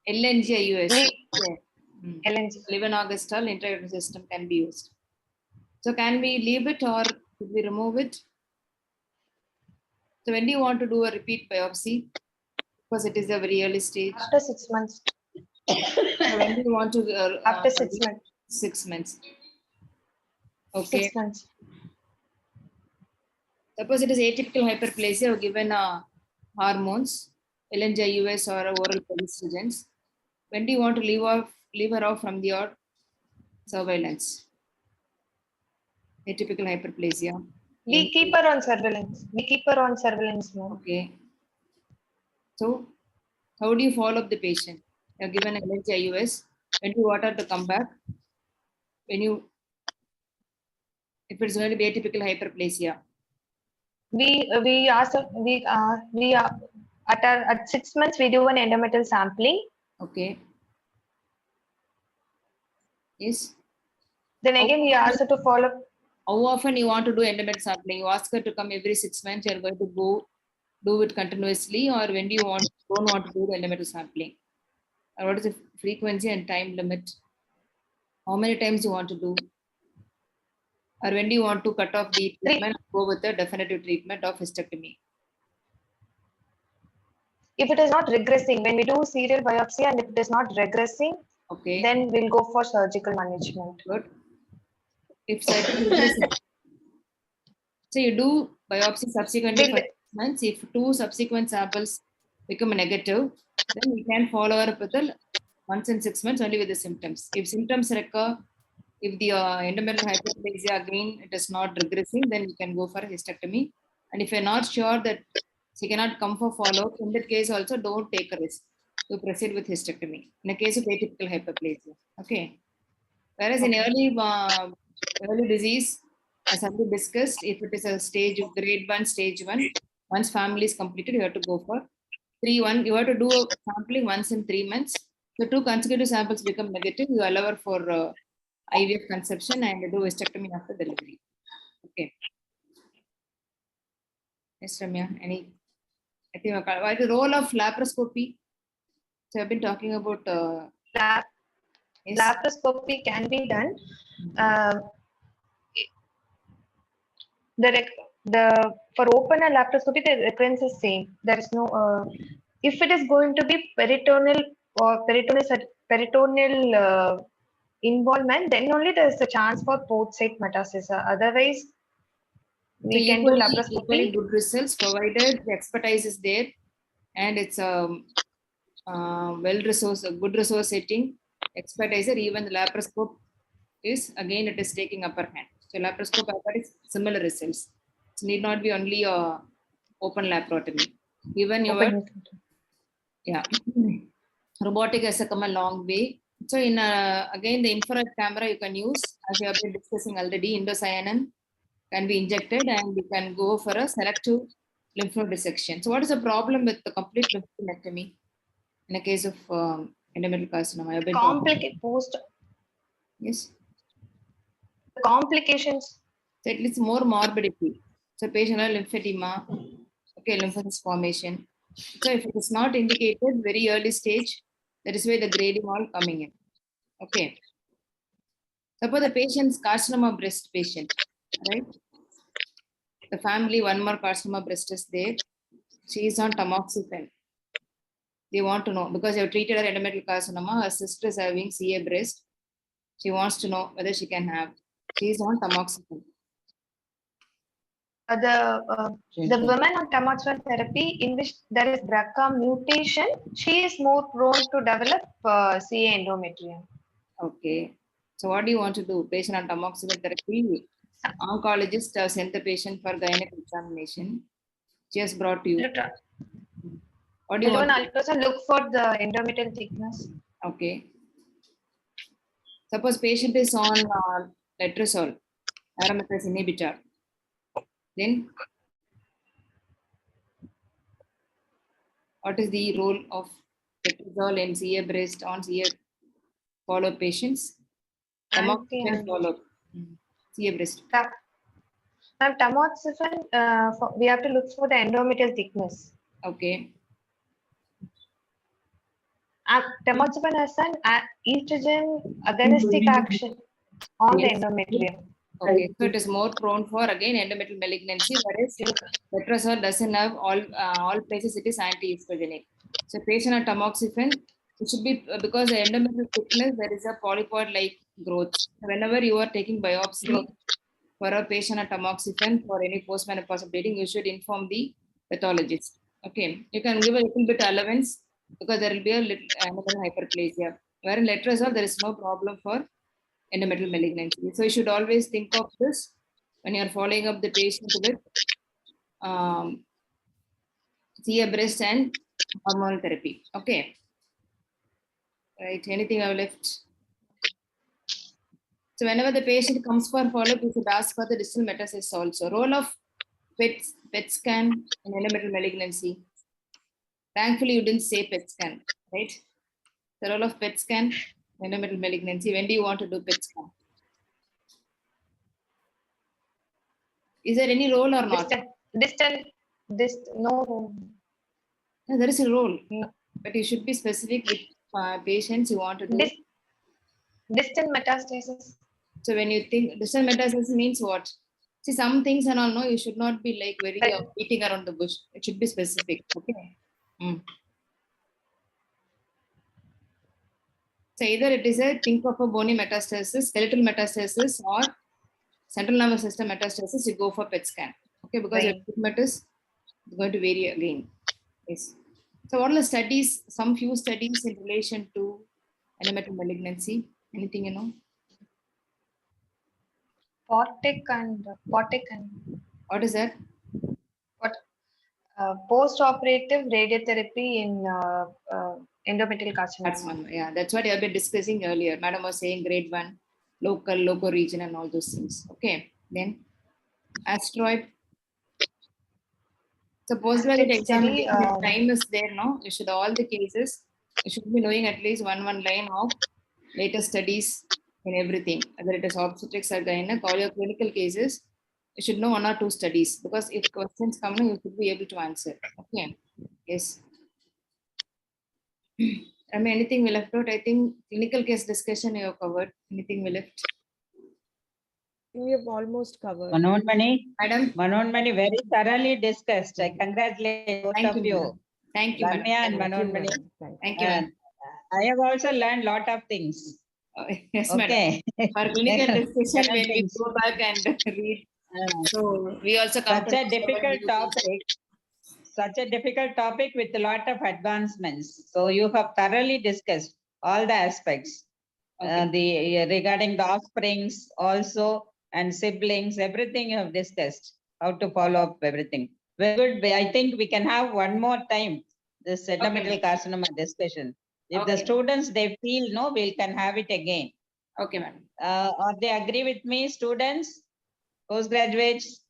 LNG-IUS. LNG. Levonorgestrel intrauterine system can be used. So can we leave it or should we remove it? So when do you want to do a repeat biopsy? Because it is a very early stage. After 6 months. So when do you want to? After 6 months. 6 months. Okay. 6 months. Suppose it is atypical hyperplasia or given hormones, LNG-IUS or oral progestogens. When do you want to leave her off from the surveillance? Atypical hyperplasia. We keep her on surveillance. Ma'am. Okay. So, how do you follow up the patient? You are given LNG-IUS. When do you want her to come back? If it's going to be atypical hyperplasia. We ask at 6 months we do an endometrial sampling. Okay. Yes. Then again we ask her to follow up. How often you want to do endometrial sampling? You ask her to come every 6 months. You are going to go do it continuously, or when do you don't want to do the endometrial sampling? Or what is the frequency and time limit? How many times you want to do? Or when do you want to cut off the treatment and go with the definitive treatment of hysterectomy? If it is not regressing, when we do serial biopsy and if it is not regressing, Okay. then we'll go for surgical management. Good. If surgery regressing. So you do biopsy subsequently for 6 months. If 2 subsequent samples become negative, then we can follow up with the once in 6 months only with the symptoms. If symptoms recur, if the endometrial hyperplasia again it is not regressing, then we can go for hysterectomy. And if you're not sure that she cannot come for follow-up, in that case also don't take a risk to proceed with hysterectomy in a case of atypical hyperplasia. Okay. Whereas in early disease, as already discussed, if it is a stage of grade 1, stage 1, once family is completed, you have to go for 3-1. You have to do a sampling once in 3 months. So 2 consecutive samples become negative, you allow for IVF conception and do hysterectomy after delivery. Okay. Yes, Ramya, I think why the role of laparoscopy? So I've been talking about yes. Laparoscopy can be done. For open and laparoscopy, the recurrence is same. There is no. If it is going to be peritoneal or peritoneal involvement, then only there is a chance for both side metastasis. Otherwise, we can do laparoscopy. Equally good results provided the expertise is there, and it's good resource setting. Expertise, even the laparoscope is again it is taking upper hand. So laparoscope is similar results. It need not be only open laparotomy. Even your robotic has come a long way. So in again the infrared camera you can use, as we have been discussing already. Indocyanine can be injected and you can go for a selective lymph node dissection. So what is the problem with the complete lymphadenectomy in a case of endometrial carcinoma? Complicated post. Yes. Complications. So it is more morbidity. So patient has lymphedema, okay, lymphocyst formation. So if it is not indicated very early stage, that is where the grading all coming in. Okay. Suppose the patient's carcinoma breast patient, right? The family, one more carcinoma breast is there. She is on tamoxifen. They want to know because they have treated her endometrial carcinoma. Her sister is having CA breast. She wants to know whether she can have. She is on tamoxifen. The woman on tamoxifen therapy in which there is BRCA mutation, she is more prone to develop CA endometrium. Okay. So what do you want to do? Patient on tamoxifen therapy, oncologist sent the patient for gynec examination. She has brought to you. What do you want? Ultrasound look for the endometrial thickness. Okay. Suppose patient is on letrozole, aromatase inhibitor. Then what is the role of letrozole in CA breast on CA follow-up patients? Tamoxifen follow-up. CA breast. Tamoxifen, we have to look for the endometrial thickness. Okay. Tamoxifen has an estrogen agonistic action on the endometrium. Okay, so it is more prone for again endometrial malignancy, whereas letrozole doesn't have all places it is anti-estrogenic. So patient on tamoxifen, it should be because the endometrial thickness there is a polypoid-like growth. Whenever you are taking biopsy for a patient on tamoxifen for any postmenopausal bleeding, you should inform the pathologist. Okay, you can give a little bit allowance because there will be a little endometrial hyperplasia. Where in letrozole there is no problem for endometrial malignancy. So you should always think of this when you are following up the patient with CA breast and hormonal therapy. Okay. Right. Anything I've left? So whenever the patient comes for follow-up, you should ask for the distal metastasis also. Role of PET scan in endometrial malignancy. Thankfully, you didn't say PET scan, right? The role of PET scan in endometrial malignancy. When do you want to do PET scan? Is there any role or not? Distal. This no. No, there is a rule, No. but you should be specific with patients you want to do. Distant metastasis. So when you think distant metastasis means what? See, some things and all, no, you should not be like very beating around the bush. It should be specific. Okay. So either it is a think of a bony metastasis, skeletal metastasis, or central nervous system metastasis, you go for PET scan. Okay, because your treatment is going to vary again. Yes. So what are the studies, some few studies in relation to endometrial malignancy? Anything you know? Potic and What is that? post-operative radiotherapy in endometrial carcinoma. Yeah, that's what I've been discussing earlier. Madam was saying grade 1, local region and all those things. Okay, then asteroid. So postgraduate examination time is there, no? You should all the cases, you should be knowing at least one line of latest studies in everything. Whether it is obstetrics or gynec, all your clinical cases, you should know 1 or 2 studies, because if questions come, you should be able to answer. Okay. Yes. I mean, anything we left out? I think clinical case discussion you have covered. Anything we left? We have almost covered. Manonmani, Madam? Manonmani, very thoroughly discussed. I congratulate both Thank of you, you. madam. Thank you, Ramya and madam. Manonmani. Thank you, madam. I have also learned lot of things. Yes, Okay. madam. For clinical discussion, when we Things. go back and read, so we also come Such to a difficult topic. Such a difficult topic with a lot of advancements. So you have thoroughly discussed all the aspects. Regarding the offsprings also and siblings, everything you have discussed. How to follow up everything. Very good. I think we can have one more time this endometrial carcinoma discussion. If the students they feel no, we can have it again. Okay, madam. Or they agree with me, students, postgraduates.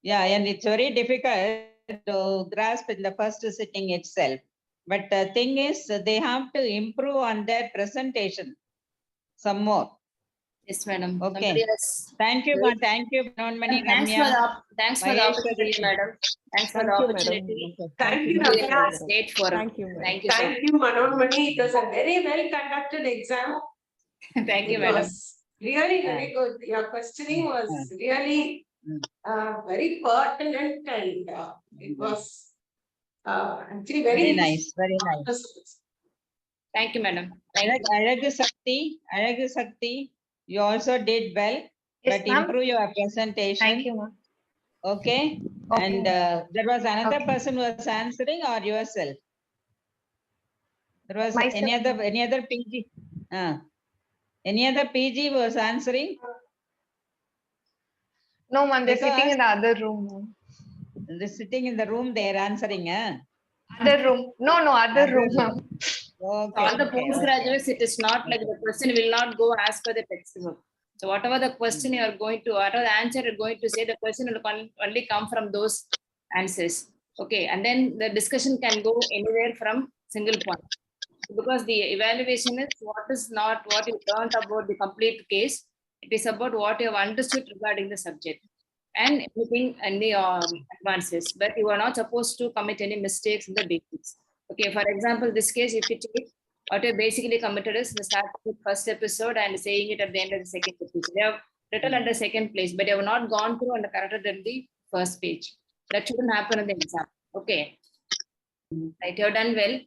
Yeah, and it's very difficult to grasp in the first sitting itself. But the thing is, they have to improve on their presentation some more. Yes, madam. Okay. Thank you, thank you, Manonmani, Ramya. Thanks for the opportunity, madam. Thanks for the opportunity. Thank you, Ramya. Great forum. Thank you, madam. Thank you, Thank you, Manonmani. It was a very well conducted exam. Thank you, It madam. was really very good. Your questioning was really very pertinent, and it was actually very nice, very nice. Thank you, madam. Thank you. Alagu Sakti, you also did well, Yes, but ma'am. improve your presentation. Thank you, ma'am. Okay. And there was another person who was answering, or yourself? There was Myself. any other PG? Any other PG was answering? No, ma'am, they're sitting Because- in the other room. Ma'am. They're sitting in the room, they're answering. Other room. No, other room, ma'am. Okay. all the postgraduates, it is not like the question will not go as per the textbook. So whatever the question you are going to, whatever the answer you're going to say, the question will only come from those answers. Okay, and then the discussion can go anywhere from single point. Because the evaluation is what is not what you learned about the complete case. It is about what you have understood regarding the subject and anything and the advances. But you are not supposed to commit any mistakes in the basics. Okay, for example, this case, if you take what you basically committed is the start with first episode and saying it at the end of the second episode. They have written under second place, but they have not gone through and corrected in the first page. That shouldn't happen in the exam. Okay. Right, you have done well.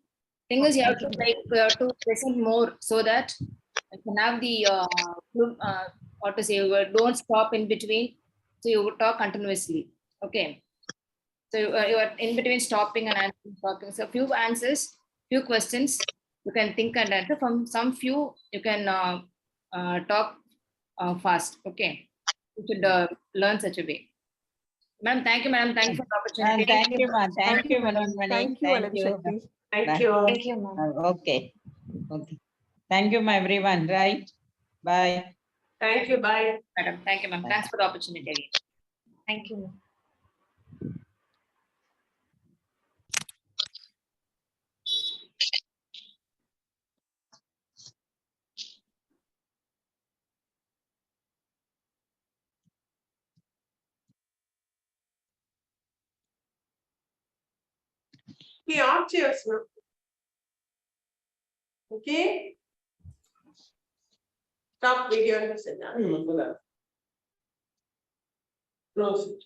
Thing is, you have to present more so that you can have the what to say, don't stop in between. So you would talk continuously. Okay. So you are in between stopping and answering, stopping. So few answers, few questions you can think and answer. From some few you can talk fast. Okay. You should learn such a way. Ma'am, thank you, ma'am. Thank you for the opportunity. Thank you, ma'am. Thank you, Manonmani. Thank you, Alagu Shakti. Thank you. Thank you, ma'am. Okay. Thank you, everyone. Right. Bye. Thank you. Bye. Madam, thank you, ma'am. Thanks for the opportunity. Thank you, ma'am. Okay, off chairs now. Okay. Stop video and sit down. Close it.